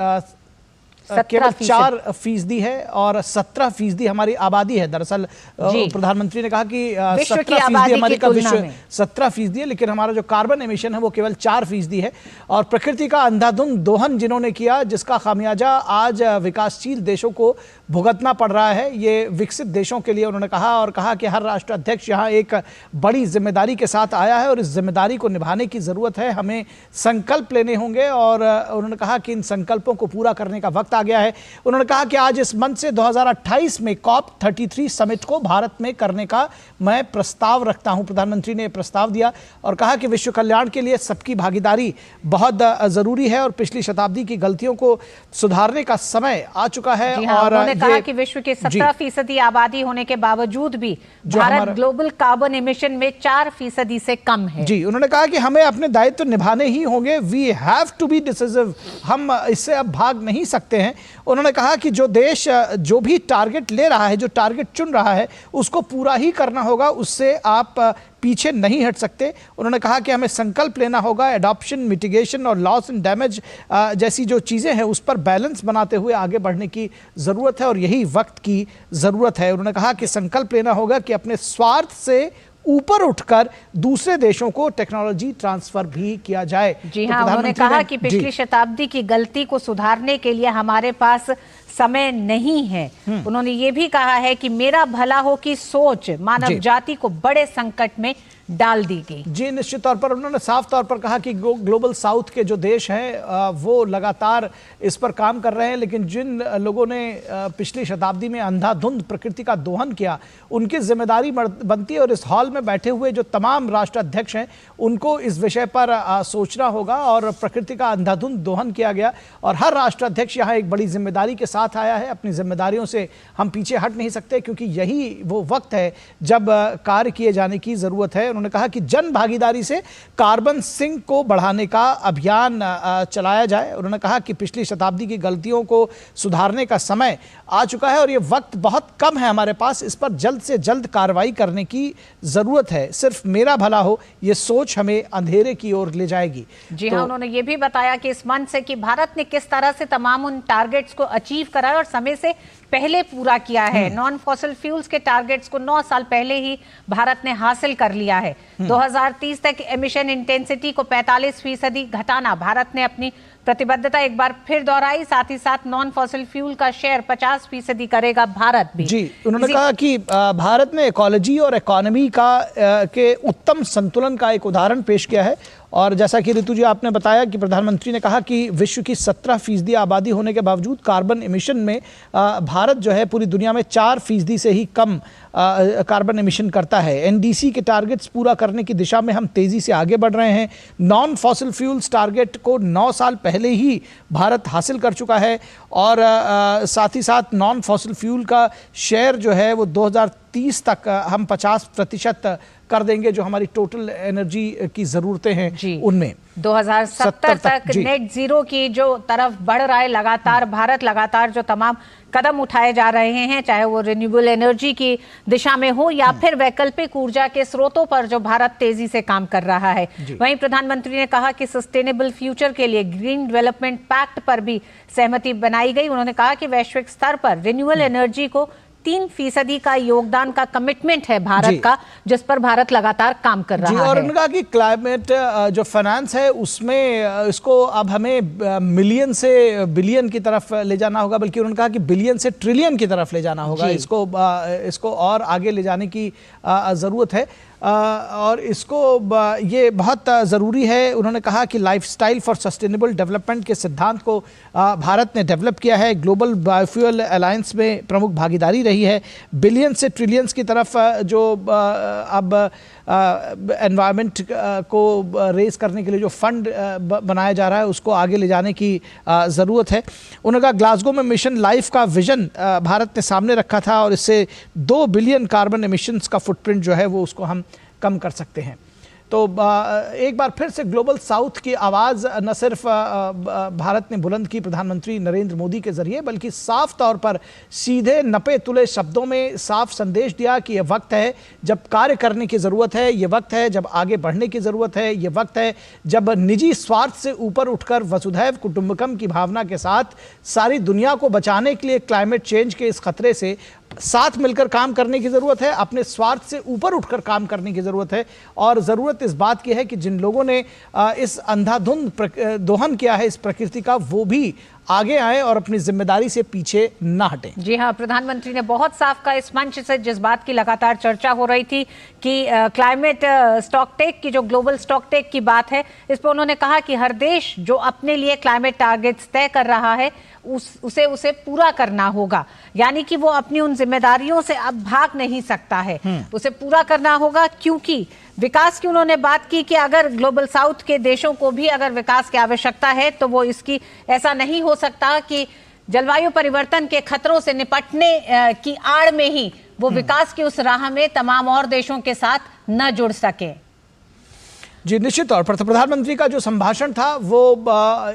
केवल 4% है और 17% हमारी आबादी है। दरअसल प्रधानमंत्री ने कहा कि 17% हमारी का विश्व 17% है, लेकिन हमारा जो कार्बन एमिशन है वो केवल 4% है। और प्रकृति का अंधाधुंध दोहन जिन्होंने किया, जिसका खामियाजा आज विकासशील देशों को भुगतना पड़ रहा है, ये विकसित देशों के लिए उन्होंने कहा। और कहा कि हर राष्ट्राध्यक्ष यहाँ एक बड़ी जिम्मेदारी के साथ आया है और इस जिम्मेदारी को निभाने की जरूरत है। हमें संकल्प लेने होंगे और उन्होंने कहा कि इन संकल्पों को पूरा करने का वक्त आ गया है। उन्होंने कहा कि आज इस मंच से 2028 में COP 33 समिट को भारत में करने का मैं प्रस्ताव रखता हूं। प्रधानमंत्री ने प्रस्ताव दिया और कहा कि विश्व कल्याण के लिए सबकी भागीदारी बहुत जरूरी है और पिछली शताब्दी की गलतियों को सुधारने का समय आ चुका है। और उन्होंने कहा कि विश्व की 17% आबादी होने के बावजूद भी भारत ग्लोबल कार्बन एमिशन में 4% से कम है। जी, उन्होंने कहा कि हमें अपने दायित्व निभाने ही होंगे। We have to be decisive. हम इससे अब भाग नहीं सकते हैं। हैं। उन्होंने कहा कि जो देश जो भी टारगेट ले रहा है, जो टारगेट चुन रहा है, उसको पूरा ही करना होगा, उससे आप पीछे नहीं हट सकते। उन्होंने कहा कि हमें संकल्प लेना होगा, एडॉप्शन, मिटिगेशन और लॉस एंड डैमेज जैसी जो चीज़ें हैं उस पर बैलेंस बनाते हुए आगे बढ़ने की ज़रूरत है और यही वक्त की ज़रूरत है। उन्होंने कहा कि संकल्प लेना होगा कि अपने स्वार्थ से ऊपर उठकर दूसरे देशों को टेक्नोलॉजी ट्रांसफर भी किया जाए। जी हाँ, उन्होंने कहा कि पिछली शताब्दी की गलती को सुधारने के लिए हमारे पास समय नहीं है। उन्होंने ये भी कहा है कि मेरा भला हो की सोच मानव जाति को बड़े संकट में डाल दी गई। जी, निश्चित तौर पर उन्होंने साफ तौर पर कहा कि ग्लोबल साउथ के जो देश हैं वो लगातार इस पर काम कर रहे हैं, लेकिन जिन लोगों ने पिछली शताब्दी में अंधाधुंध प्रकृति का दोहन किया, उनकी जिम्मेदारी बनती है और इस हॉल में बैठे हुए जो तमाम राष्ट्राध्यक्ष हैं उनको इस विषय पर सोचना होगा। और प्रकृति का अंधाधुंध दोहन किया गया और हर राष्ट्राध्यक्ष यहाँ एक बड़ी जिम्मेदारी के साथ आया है। अपनी जिम्मेदारियों से हम पीछे हट नहीं सकते, क्योंकि यही वो वक्त है जब कार्य किए जाने की जरूरत है। उन्होंने कहा कि जन भागीदारी से कार्बन सिंक को बढ़ाने का अभियान चलाया जाए। उन्होंने कहा कि पिछली शताब्दी की गलतियों को सुधारने का समय आ चुका है और ये वक्त बहुत कम है हमारे पास, इस पर जल्द से जल्द कार्रवाई करने की जरूरत है। सिर्फ मेरा भला हो ये सोच हमें अंधेरे की ओर ले जाएगी। जी हाँ, उन्होंने ये भी बताया कि इस मंच से कि भारत ने किस तरह से तमाम उन टारगेट्स को अचीव करा और समय से पहले पूरा किया है। नॉन फॉसिल फ्यूल्स के टारगेट्स को 9 साल पहले ही भारत ने हासिल कर लिया है। 2030 तक एमिशन इंटेंसिटी को 45% घटाना भारत ने अपनी प्रतिबद्धता एक बार फिर दोहराई। साथ ही साथ नॉन फॉसिल फ्यूल का शेयर 50% करेगा भारत भी। जी, उन्होंने कहा कि भारत ने इकोलॉजी और इकोनॉमी के उत्तम संतुलन का एक उदाहरण पेश किया है। और जैसा कि ऋतु जी आपने बताया कि प्रधानमंत्री ने कहा कि विश्व की 17% आबादी होने के बावजूद कार्बन एमिशन में भारत जो है पूरी दुनिया में 4% से ही कम कार्बन एमिशन करता है। एनडीसी के टारगेट्स पूरा करने की दिशा में हम तेजी से आगे बढ़ रहे हैं। नॉन फॉसिल फ्यूल्स टारगेट को 9 साल पहले ही भारत हासिल कर चुका है और साथ ही साथ नॉन फॉसिल फ्यूल का शेयर जो है वो 2030 तक हम 50% कर देंगे, जो हमारी टोटल एनर्जी की जरूरतें हैं उनमें। 2070 तक नेट जीरो की जो तरफ बढ़ रहा है लगातार भारत, लगातार जो तमाम कदम उठाए जा रहे हैं, चाहे वो रिन्यूएबल एनर्जी की दिशा में हो या फिर वैकल्पिक ऊर्जा के स्रोतों पर जो भारत तेजी से काम कर रहा है। वहीं प्रधानमंत्री ने कहा कि सस्टेनेबल फ्यूचर के लिए ग्रीन डेवलपमेंट पैक्ट पर भी सहमति बनाई गई। उन्होंने कहा कि वैश्विक स्तर पर रिन्यूएबल एनर्जी को 3% का योगदान का कमिटमेंट है भारत का, जिस पर भारत लगातार काम कर रहा है। और उन्होंने कहा कि क्लाइमेट जो फाइनेंस है उसमें इसको अब हमें मिलियन से बिलियन की तरफ ले जाना होगा, बल्कि उन्होंने कहा कि बिलियन से ट्रिलियन की तरफ ले जाना होगा। इसको और आगे ले जाने की ज़रूरत है और इसको ये बहुत ज़रूरी है। उन्होंने कहा कि लाइफस्टाइल फॉर सस्टेनेबल डेवलपमेंट के सिद्धांत को भारत ने डेवलप किया है। ग्लोबल बायोफ्यूल अलायंस में प्रमुख भागीदारी रही है। बिलियन से ट्रिलियंस की तरफ जो अब एनवायरनमेंट को रेज करने के लिए जो फंड बनाया जा रहा है उसको आगे ले जाने की ज़रूरत है। उन्होंने कहा ग्लासगो में मिशन लाइफ का विजन भारत ने सामने रखा था और इससे 2 बिलियन कार्बन एमिशंस का फुटप्रिंट जो है वो उसको हम कम कर सकते हैं। तो एक बार फिर से ग्लोबल साउथ की आवाज़ न सिर्फ भारत ने बुलंद की प्रधानमंत्री नरेंद्र मोदी के जरिए, बल्कि साफ तौर पर सीधे नपे तुले शब्दों में साफ संदेश दिया कि यह वक्त है जब कार्य करने की ज़रूरत है, ये वक्त है जब आगे बढ़ने की ज़रूरत है, ये वक्त है जब निजी स्वार्थ से ऊपर उठकर वसुधैव कुटुंबकम की भावना के साथ सारी दुनिया को बचाने के लिए क्लाइमेट चेंज के इस खतरे से साथ मिलकर काम करने की ज़रूरत है। अपने स्वार्थ से ऊपर उठकर काम करने की ज़रूरत है और ज़रूरत इस बात की है कि जिन लोगों ने इस अंधाधुंध दोहन किया है इस प्रकृति का, वो भी आगे आए और अपनी जिम्मेदारी से पीछे ना हटें। जी हाँ, प्रधानमंत्री ने बहुत साफ कहा इस मंच से, जिस बात की लगातार चर्चा हो रही थी कि क्लाइमेट स्टॉक टेक की जो ग्लोबल स्टॉक टेक की बात है, इस पर उन्होंने कहा कि हर देश जो अपने लिए क्लाइमेट टारगेट्स तय कर रहा है उसे पूरा करना होगा। यानी कि वो अपनी उन जिम्मेदारियों से अब भाग नहीं सकता है, उसे पूरा करना होगा। क्योंकि विकास की उन्होंने बात की कि अगर ग्लोबल साउथ के देशों को भी अगर विकास की आवश्यकता है तो वो इसकी ऐसा नहीं हो सकता कि जलवायु परिवर्तन के खतरों से निपटने की आड़ में ही वो विकास की उस राह में तमाम और देशों के साथ न जुड़ सके। जी निश्चित तौर पर प्रधानमंत्री का जो संभाषण था वो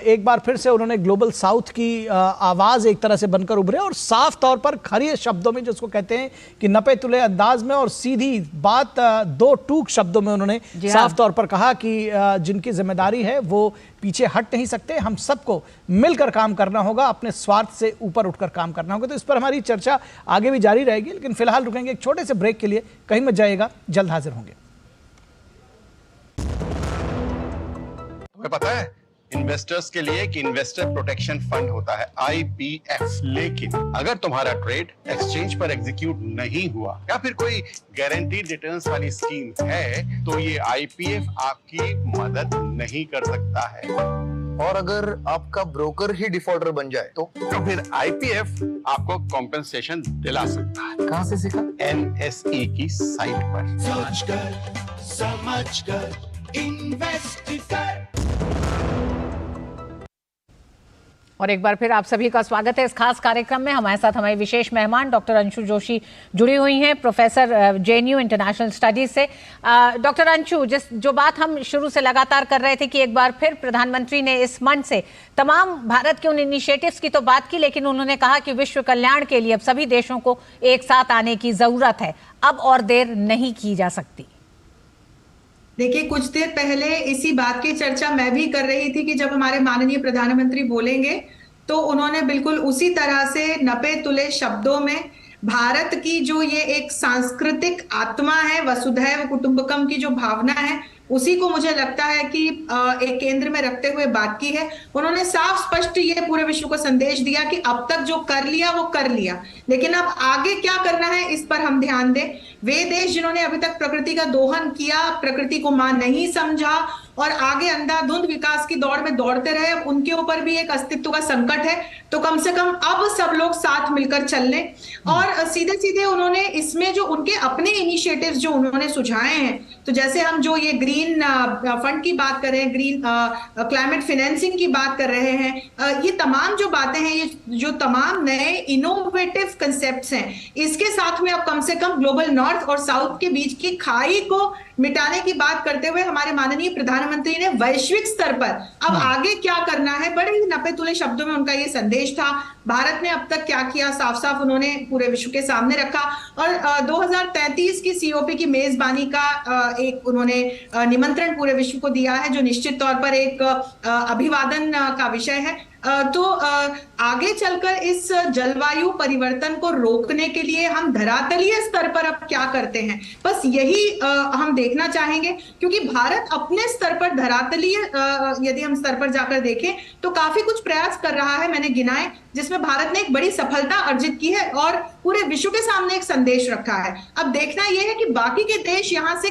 एक बार फिर से उन्होंने ग्लोबल साउथ की आवाज एक तरह से बनकर उभरे और साफ तौर पर खरे शब्दों में जिसको कहते हैं कि नपे तुले अंदाज में और सीधी बात दो टूक शब्दों में उन्होंने साफ तौर पर कहा कि जिनकी जिम्मेदारी है वो पीछे हट नहीं सकते, हम सबको मिलकर काम करना होगा, अपने स्वार्थ से ऊपर उठकर काम करना होगा। तो इस पर हमारी चर्चा आगे भी जारी रहेगी, लेकिन फिलहाल रुकेंगे एक छोटे से ब्रेक के लिए। कहीं मत जाइएगा, जल्द हाजिर होंगे। तुम्हें पता है इन्वेस्टर्स के लिए कि इन्वेस्टर प्रोटेक्शन फंड होता है IPF, लेकिन अगर तुम्हारा ट्रेड एक्सचेंज पर एग्जीक्यूट नहीं हुआ या फिर कोई गारंटीड रिटर्न्स वाली स्कीम है तो ये IPF आपकी मदद नहीं कर सकता है। और अगर आपका ब्रोकर ही डिफॉल्टर बन जाए तो फिर IPF आपको कॉम्पेंसेशन दिला सकता है। कहां से सीखा? NSE की साइट पर। सोचकर समझकर इन्वेस्ट कर। और एक बार फिर आप सभी का स्वागत है इस खास कार्यक्रम में। हमारे साथ हमारे विशेष मेहमान डॉक्टर अंशु जोशी जुड़ी हुई हैं, प्रोफेसर JNU इंटरनेशनल स्टडीज से। डॉक्टर अंशु, जो बात हम शुरू से लगातार कर रहे थे कि एक बार फिर प्रधानमंत्री ने इस मंच से तमाम भारत के उन इनिशिएटिव्स की तो बात की, लेकिन उन्होंने कहा कि विश्व कल्याण के लिए अब सभी देशों को एक साथ आने की जरूरत है, अब और देर नहीं की जा सकती। देखिए, कुछ देर पहले इसी बात की चर्चा मैं भी कर रही थी कि जब हमारे माननीय प्रधानमंत्री बोलेंगे तो उन्होंने बिल्कुल उसी तरह से नपे तुले शब्दों में भारत की जो ये एक सांस्कृतिक आत्मा है, वसुधैव कुटुंबकम की जो भावना है, उसी को मुझे लगता है कि एक केंद्र में रखते हुए बात की है। उन्होंने साफ स्पष्ट ये पूरे विश्व को संदेश दिया कि अब तक जो कर लिया वो कर लिया, लेकिन अब आगे क्या करना है इस पर हम ध्यान दें। वे देश जिन्होंने अभी तक प्रकृति का दोहन किया, प्रकृति को मां नहीं समझा और आगे अंधाधुंध विकास की दौड़ में दौड़ते रहे, उनके ऊपर भी एक अस्तित्व का संकट है। तो कम से कम अब सब लोग साथ मिलकर चल लें। और सीधे सीधे उन्होंने इसमें जो उनके अपने इनिशिएटिव्स जो उन्होंने सुझाए हैं, तो जैसे हम जो ये ग्रीन फंड की बात कर रहे हैं, ग्रीन क्लाइमेट फाइनेंसिंग की बात कर रहे हैं, ये तमाम जो बातें हैं, ये जो तमाम नए इनोवेटिव कंसेप्ट्स हैं, इसके साथ में अब कम से कम ग्लोबल नॉर्थ और साउथ के बीच की खाई को मिटाने की बात करते हुए हमारे माननीय प्रधानमंत्री ने वैश्विक स्तर पर अब आगे क्या करना है, बड़े ही नपे तुले शब्दों में उनका ये संदेश था। भारत ने अब तक क्या किया, साफ साफ उन्होंने पूरे विश्व के सामने रखा और 2033 की COP की मेजबानी का एक उन्होंने निमंत्रण पूरे विश्व को दिया है, जो निश्चित तौर पर एक अभिवादन का विषय है। तो आगे चलकर इस जलवायु परिवर्तन को रोकने के लिए हम धरातलीय स्तर पर अब क्या करते हैं, बस यही हम देखना चाहेंगे। क्योंकि भारत अपने स्तर पर धरातलीय यदि हम स्तर पर जाकर देखें तो काफी कुछ प्रयास कर रहा है, मैंने गिनाए, जिसमें भारत ने एक बड़ी सफलता अर्जित की है और पूरे विश्व के सामने एक संदेश रखा है। अब देखना यह है कि बाकी के देश यहां से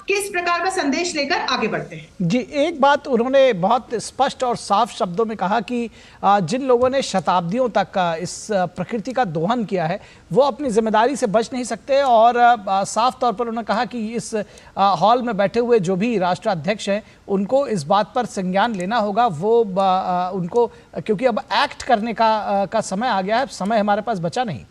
किस प्रकार का संदेश लेकर आगे बढ़ते हैं। जी, एक बात उन्होंने बहुत स्पष्ट और साफ शब्दों में कहा कि जिन लोगों ने शताब्दियों तक इस प्रकृति का दोहन किया है वो अपनी जिम्मेदारी से बच नहीं सकते। और साफ तौर पर उन्होंने कहा कि इस हॉल में बैठे हुए जो भी राष्ट्राध्यक्ष हैं उनको इस बात पर संज्ञान लेना होगा, वो उनको, क्योंकि अब एक्ट करने का समय आ गया है, समय हमारे पास बचा नहीं।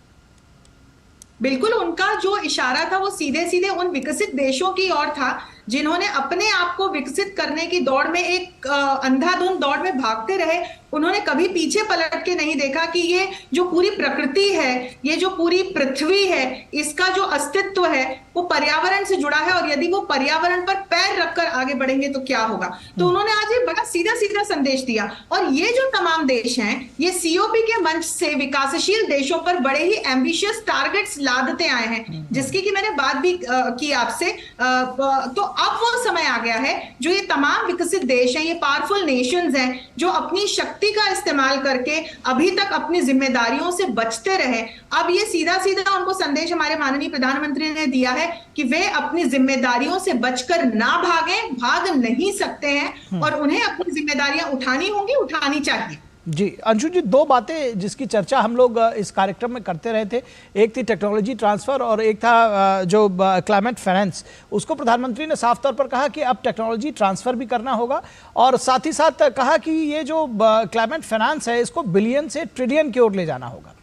बिल्कुल, उनका जो इशारा था वो सीधे सीधे उन विकसित देशों की ओर था जिन्होंने अपने आप को विकसित करने की दौड़ में एक अंधाधुंध दौड़ में भागते रहे। उन्होंने कभी पीछे पलट के नहीं देखा कि ये जो पूरी प्रकृति है, ये जो पूरी पृथ्वी है, इसका जो अस्तित्व है वो पर्यावरण से जुड़ा है और यदि वो पर्यावरण पर पैर रखकर आगे बढ़ेंगे तो क्या होगा। तो उन्होंने आज एक बड़ा सीधा सीधा संदेश दिया। और ये जो तमाम देश हैं, ये COP के मंच से विकासशील देशों पर बड़े ही एम्बिशियस टारगेट्स लादते आए हैं, जिसकी कि मैंने बात भी की आपसे। तो अब वो समय आ गया है जो ये तमाम विकसित देश हैं, ये पावरफुल नेशंस हैं, जो अपनी शक्ति का इस्तेमाल करके अभी तक अपनी जिम्मेदारियों से बचते रहे। अब ये सीधा सीधा उनको संदेश हमारे माननीय प्रधानमंत्री ने दिया है कि वे अपनी जिम्मेदारियों से बचकर ना भागें, भाग नहीं सकते हैं और उन्हें अपनी जिम्मेदारियां उठानी होंगी, उठानी चाहिए। जी अंशु जी, दो बातें जिसकी चर्चा हम लोग इस कार्यक्रम में करते रहे थे, एक थी टेक्नोलॉजी ट्रांसफर और एक था जो क्लाइमेट फाइनेंस। उसको प्रधानमंत्री ने साफ तौर पर कहा कि अब टेक्नोलॉजी ट्रांसफर भी करना होगा और साथ ही साथ कहा कि ये जो क्लाइमेट फाइनेंस है इसको बिलियन से ट्रिलियन की ओर ले जाना होगा।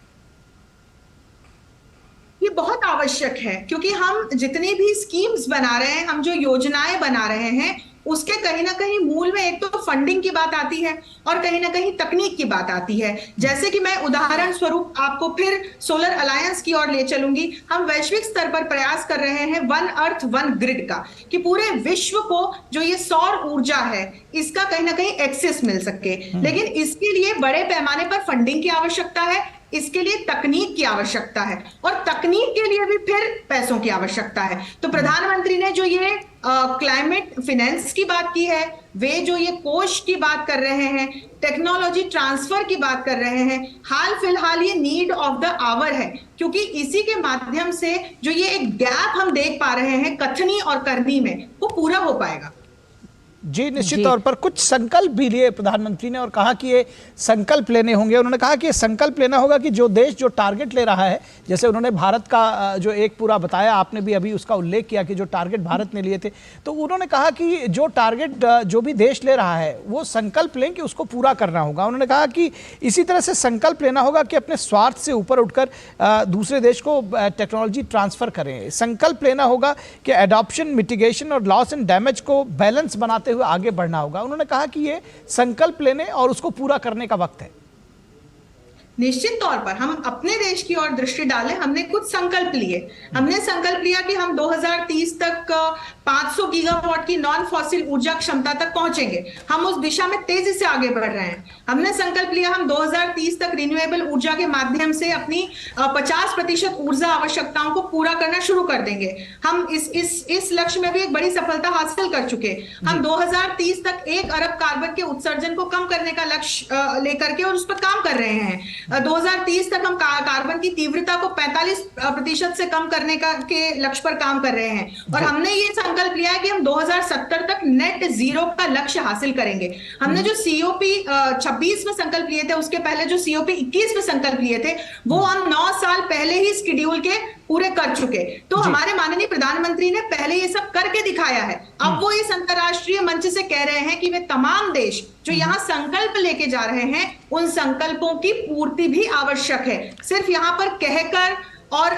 ये बहुत आवश्यक है क्योंकि हम जितनी भी स्कीम्स बना रहे हैं, हम जो योजनाएं बना रहे हैं, उसके कहीं ना कहीं मूल में एक तो फंडिंग की बात आती है और कहीं ना कहीं तकनीक की बात आती है। जैसे कि मैं उदाहरण स्वरूप आपको फिर सोलर अलायंस की ओर ले चलूंगी। हम वैश्विक स्तर पर प्रयास कर रहे हैं वन अर्थ वन ग्रिड का, कि पूरे विश्व को जो ये सौर ऊर्जा है इसका कहीं ना कहीं एक्सेस मिल सके। लेकिन इसके लिए बड़े पैमाने पर फंडिंग की आवश्यकता है, इसके लिए तकनीक की आवश्यकता है और तकनीक के लिए भी फिर पैसों की आवश्यकता है। तो प्रधानमंत्री ने जो ये क्लाइमेट फाइनेंस की बात की है, वे जो ये कोष की बात कर रहे हैं, टेक्नोलॉजी ट्रांसफर की बात कर रहे हैं, हाल फिलहाल ये नीड ऑफ द आवर है, क्योंकि इसी के माध्यम से जो ये एक गैप हम देख पा रहे हैं कथनी और करनी में, वो पूरा हो पाएगा। जी, निश्चित तौर पर कुछ संकल्प भी लिए प्रधानमंत्री ने और कहा कि ये संकल्प लेने होंगे। उन्होंने कहा कि ये संकल्प लेना होगा कि जो देश जो टारगेट ले रहा है, जैसे उन्होंने भारत का जो एक पूरा बताया, आपने भी अभी उसका उल्लेख किया कि जो टारगेट भारत ने लिए थे, तो उन्होंने कहा कि जो टारगेट जो भी देश ले रहा है वो संकल्प लें कि उसको पूरा करना होगा। उन्होंने कहा कि इसी तरह से संकल्प लेना होगा कि अपने स्वार्थ से ऊपर उठकर दूसरे देश को टेक्नोलॉजी ट्रांसफर करें। संकल्प लेना होगा कि एडॉप्शन, मिटिगेशन और लॉस एंड डैमेज को बैलेंस बनाते हुए आगे बढ़ना होगा। उन्होंने कहा कि ये संकल्प लेने और उसको पूरा करने का वक्त है। निश्चित तौर पर हम अपने देश की ओर दृष्टि डालें। हमने कुछ संकल्प लिए। हमने संकल्प लिया कि हम 2030 तक 500 गीगावाट की नॉन फॉसिल ऊर्जा क्षमता तक पहुंचेंगे। हम उस दिशा में तेजी से आगे बढ़ रहे हैं। हमने संकल्प लिया हम 2030 तक रिन्यूएबल ऊर्जा के माध्यम से अपनी 50% ऊर्जा आवश्यकताओं को पूरा करना शुरू कर देंगे। हम इस लक्ष्य में भी एक बड़ी सफलता हासिल कर चुके। हम 2030 तक 1 अरब कार्बन के उत्सर्जन को कम करने का लक्ष्य लेकर के और उस पर काम कर रहे हैं। 2030 तक हम कार्बन की तीव्रता को 45% से कम करने के लक्ष्य पर काम कर रहे हैं और हमने ये संकल्प लिया है कि हम 2070 तक नेट जीरो का लक्ष्य हासिल करेंगे। हमने जो COP 26 में संकल्प लिए थे, उसके पहले जो COP 21 में संकल्प लिए थे, वो हम 9 साल पहले ही शेड्यूल के पूरे कर चुके। तो हमारे माननीय प्रधानमंत्री ने पहले ये सब करके दिखाया है। अब वो इस अंतर्राष्ट्रीय मंच से कह रहे हैं कि वे तमाम देश जो यहाँ संकल्प लेके जा रहे हैं, उन संकल्पों की पूर्ति भी आवश्यक है। सिर्फ यहाँ पर कहकर और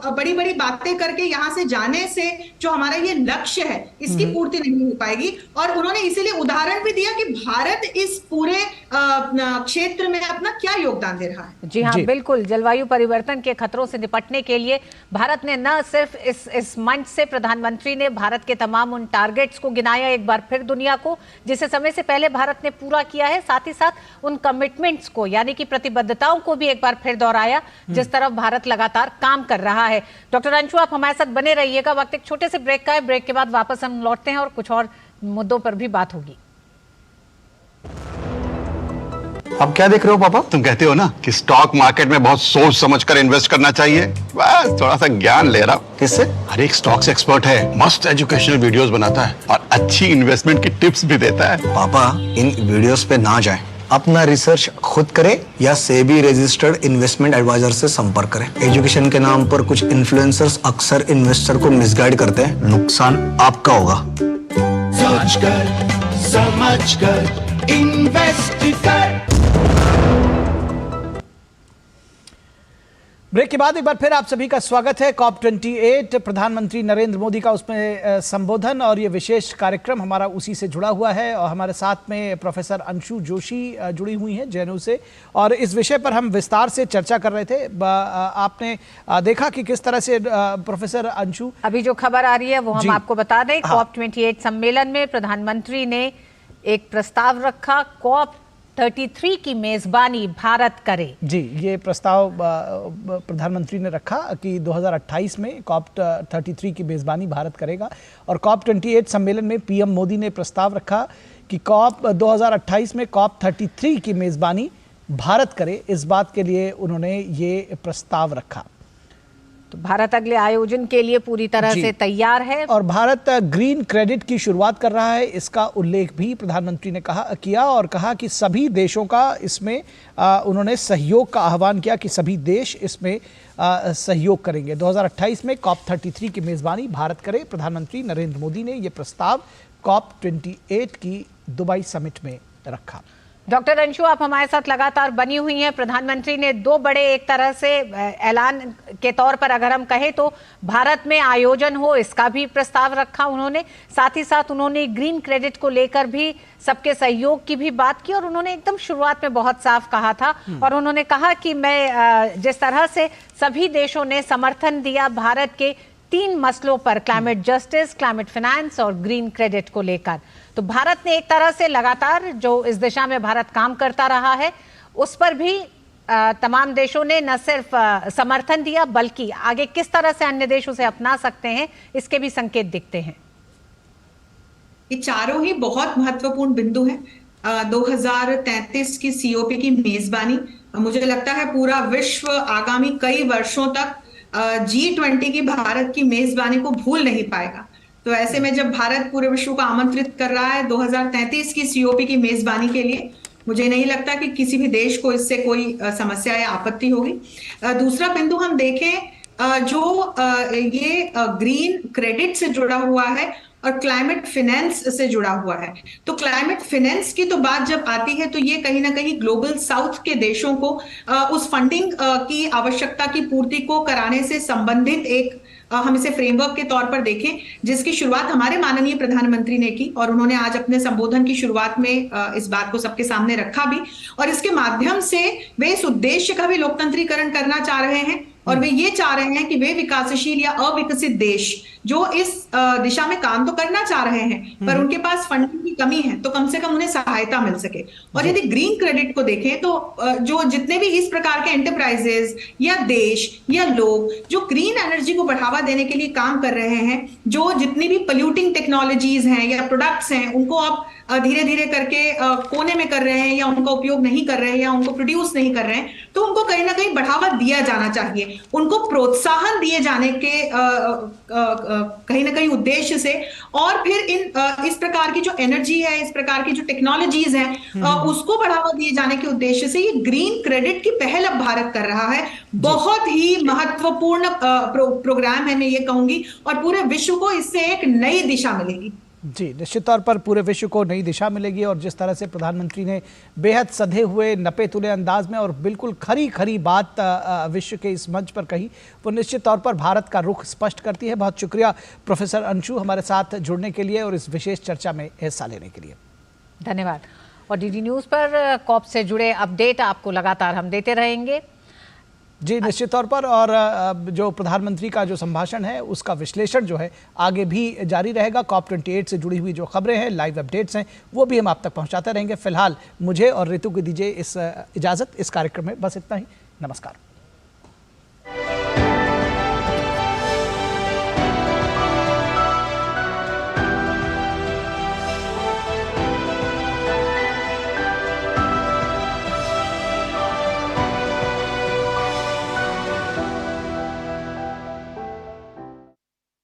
बड़ी बड़ी बातें करके यहाँ से जाने से जो हमारा ये लक्ष्य है, इसकी पूर्ति नहीं हो पाएगी। और उन्होंने इसीलिए उदाहरण भी दिया कि भारत इस पूरे क्षेत्र में अपना क्या योगदान दे रहा है। जी हाँ, बिल्कुल। जलवायु परिवर्तन के खतरों से निपटने के लिए भारत ने न सिर्फ इस मंच से प्रधानमंत्री ने भारत के तमाम उन टारगेट्स को गिनाया एक बार फिर दुनिया को, जिसे समय से पहले भारत ने पूरा किया है, साथ ही साथ उन कमिटमेंट्स को यानी कि प्रतिबद्धताओं को भी एक बार फिर दोहराया, जिस तरफ भारत लगातार काम कर रहा है। डॉक्टर अंशु, आप हमारे साथ बने रहिएगा। वक्त एक छोटे से ब्रेक का है। ब्रेक के बाद वापस हम लौटते हैं और कुछ और मुद्दों पर भी बात होगी। अब क्या देख रहे हो पापा? तुम कहते हो ना कि स्टॉक मार्केट में बहुत सोच समझकर इन्वेस्ट करना चाहिए। बस थोड़ा सा ज्ञान ले रहा हूं। किससे? हर एक स्टॉक्स एक्सपर्ट है, मस्त एजुकेशनल वीडियोस बनाता है और अच्छी इन्वेस्टमेंट की टिप्स भी देता है। पापा, इन वीडियोस पे ना जाएं। अपना रिसर्च खुद करें या सेबी रजिस्टर्ड इन्वेस्टमेंट एडवाइजर से संपर्क करें। एजुकेशन के नाम पर कुछ इन्फ्लुएंसर्स अक्सर इन्वेस्टर को मिसगाइड करते हैं। नुकसान आपका होगा। सोच कर समझ कर इन्वेस्ट कर। ब्रेक के बाद एक बार फिर आप सभी का स्वागत है। COP 28 प्रधानमंत्री नरेंद्र मोदी का उसमें संबोधन और ये विशेष कार्यक्रम हमारा उसी से जुड़ा हुआ है और हमारे साथ में प्रोफेसर अंशु जोशी जुड़ी हुई हैं JNU से, और इस विषय पर हम विस्तार से चर्चा कर रहे थे। आपने देखा कि किस तरह से प्रोफेसर अंशु, अभी जो खबर आ रही है वो हम आपको बता दें। COP 28 सम्मेलन में प्रधानमंत्री ने एक प्रस्ताव रखा, COP 33 की मेजबानी भारत करे। जी, ये प्रस्ताव प्रधानमंत्री ने रखा कि 2028 में COP 33 की मेजबानी भारत करेगा और COP 28 सम्मेलन में PM मोदी ने प्रस्ताव रखा कि COP 2028 में COP 33 की मेजबानी भारत करे। इस बात के लिए उन्होंने ये प्रस्ताव रखा। तो भारत अगले आयोजन के लिए पूरी तरह से तैयार है और भारत ग्रीन क्रेडिट की शुरुआत कर रहा है, इसका उल्लेख भी प्रधानमंत्री ने किया और कहा कि सभी देशों का इसमें उन्होंने सहयोग का आह्वान किया कि सभी देश इसमें सहयोग करेंगे। 2028 में COP 33 की मेजबानी भारत करे। प्रधानमंत्री नरेंद्र मोदी ने यह प्रस्ताव COP 28 की दुबई समिट में रखा। डॉक्टर अंशु, आप हमारे साथ लगातार बनी हुई हैं। प्रधानमंत्री ने दो बड़े एक तरह से ऐलान के तौर पर अगर हम कहें तो भारत में आयोजन हो, इसका भी प्रस्ताव रखा उन्होंने। साथ ही साथ उन्होंने ग्रीन क्रेडिट को लेकर भी सबके सहयोग की भी बात की और उन्होंने एकदम शुरुआत में बहुत साफ कहा था और उन्होंने कहा कि मैं जिस तरह से सभी देशों ने समर्थन दिया भारत के 3 मसलों पर, क्लाइमेट जस्टिस, क्लाइमेट फाइनेंस और ग्रीन क्रेडिट को लेकर, तो भारत ने एक तरह से लगातार जो इस दिशा में भारत काम करता रहा है उस पर भी तमाम देशों ने न सिर्फ समर्थन दिया बल्कि आगे किस तरह से अन्य देश उसे अपना सकते हैं इसके भी संकेत दिखते हैं। ये चारों ही बहुत महत्वपूर्ण बिंदु हैं। 2033 की COP की मेजबानी, मुझे लगता है पूरा विश्व आगामी कई वर्षों तक G20 की भारत की मेजबानी को भूल नहीं पाएगा। तो ऐसे में जब भारत पूरे विश्व को आमंत्रित कर रहा है 2033 की COP की मेजबानी के लिए, मुझे नहीं लगता कि किसी भी देश को इससे कोई समस्या या आपत्ति होगी। दूसरा बिंदु हम देखें जो ये ग्रीन क्रेडिट से जुड़ा हुआ है और क्लाइमेट फाइनेंस से जुड़ा हुआ है। तो क्लाइमेट फाइनेंस की तो बात जब आती है तो ये कहीं ना कहीं ग्लोबल साउथ के देशों को उस फंडिंग की आवश्यकता की पूर्ति को कराने से संबंधित एक हम इसे फ्रेमवर्क के तौर पर देखें, जिसकी शुरुआत हमारे माननीय प्रधानमंत्री ने की और उन्होंने आज अपने संबोधन की शुरुआत में इस बात को सबके सामने रखा भी और इसके माध्यम से वे इस उद्देश्य का भी लोकतंत्रीकरण करना चाह रहे हैं और वे ये चाह रहे हैं कि वे विकासशील या अविकसित देश जो इस दिशा में काम तो करना चाह रहे हैं पर उनके पास फंडिंग की कमी है तो कम से कम उन्हें सहायता मिल सके। और यदि ग्रीन क्रेडिट को देखें तो जो जितने भी इस प्रकार के एंटरप्राइजेस या देश या लोग जो ग्रीन एनर्जी को बढ़ावा देने के लिए काम कर रहे हैं, जो जितनी भी पोल्यूटिंग टेक्नोलॉजीज हैं या प्रोडक्ट्स हैं उनको आप धीरे धीरे करके कोने में कर रहे हैं या उनका उपयोग नहीं कर रहे हैं या उनको प्रोड्यूस नहीं कर रहे हैं, तो उनको कहीं ना कहीं बढ़ावा दिया जाना चाहिए, उनको प्रोत्साहन दिए जाने के कहीं ना कहीं उद्देश्य से। और फिर इस प्रकार की जो एनर्जी है, इस प्रकार की जो टेक्नोलॉजीज हैं उसको बढ़ावा दिए जाने के उद्देश्य से ये ग्रीन क्रेडिट की पहल अब भारत कर रहा है। बहुत ही महत्वपूर्ण प्रोग्राम है मैं ये कहूंगी और पूरे विश्व को इससे एक नई दिशा मिलेगी। जी, निश्चित तौर पर पूरे विश्व को नई दिशा मिलेगी और जिस तरह से प्रधानमंत्री ने बेहद सधे हुए नपे तुले अंदाज में और बिल्कुल खरी खरी बात विश्व के इस मंच पर कही, वो निश्चित तौर पर भारत का रुख स्पष्ट करती है। बहुत शुक्रिया प्रोफेसर अंशु हमारे साथ जुड़ने के लिए और इस विशेष चर्चा में हिस्सा लेने के लिए। धन्यवाद। और DD न्यूज़ पर कॉप से जुड़े अपडेट आपको लगातार हम देते रहेंगे। जी, निश्चित तौर पर। और जो प्रधानमंत्री का जो संभाषण है उसका विश्लेषण जो है आगे भी जारी रहेगा। COP28 से जुड़ी हुई जो खबरें हैं, लाइव अपडेट्स हैं, वो भी हम आप तक पहुंचाते रहेंगे। फिलहाल मुझे और ऋतु को दीजिए इस इजाज़त। इस कार्यक्रम में बस इतना ही। नमस्कार।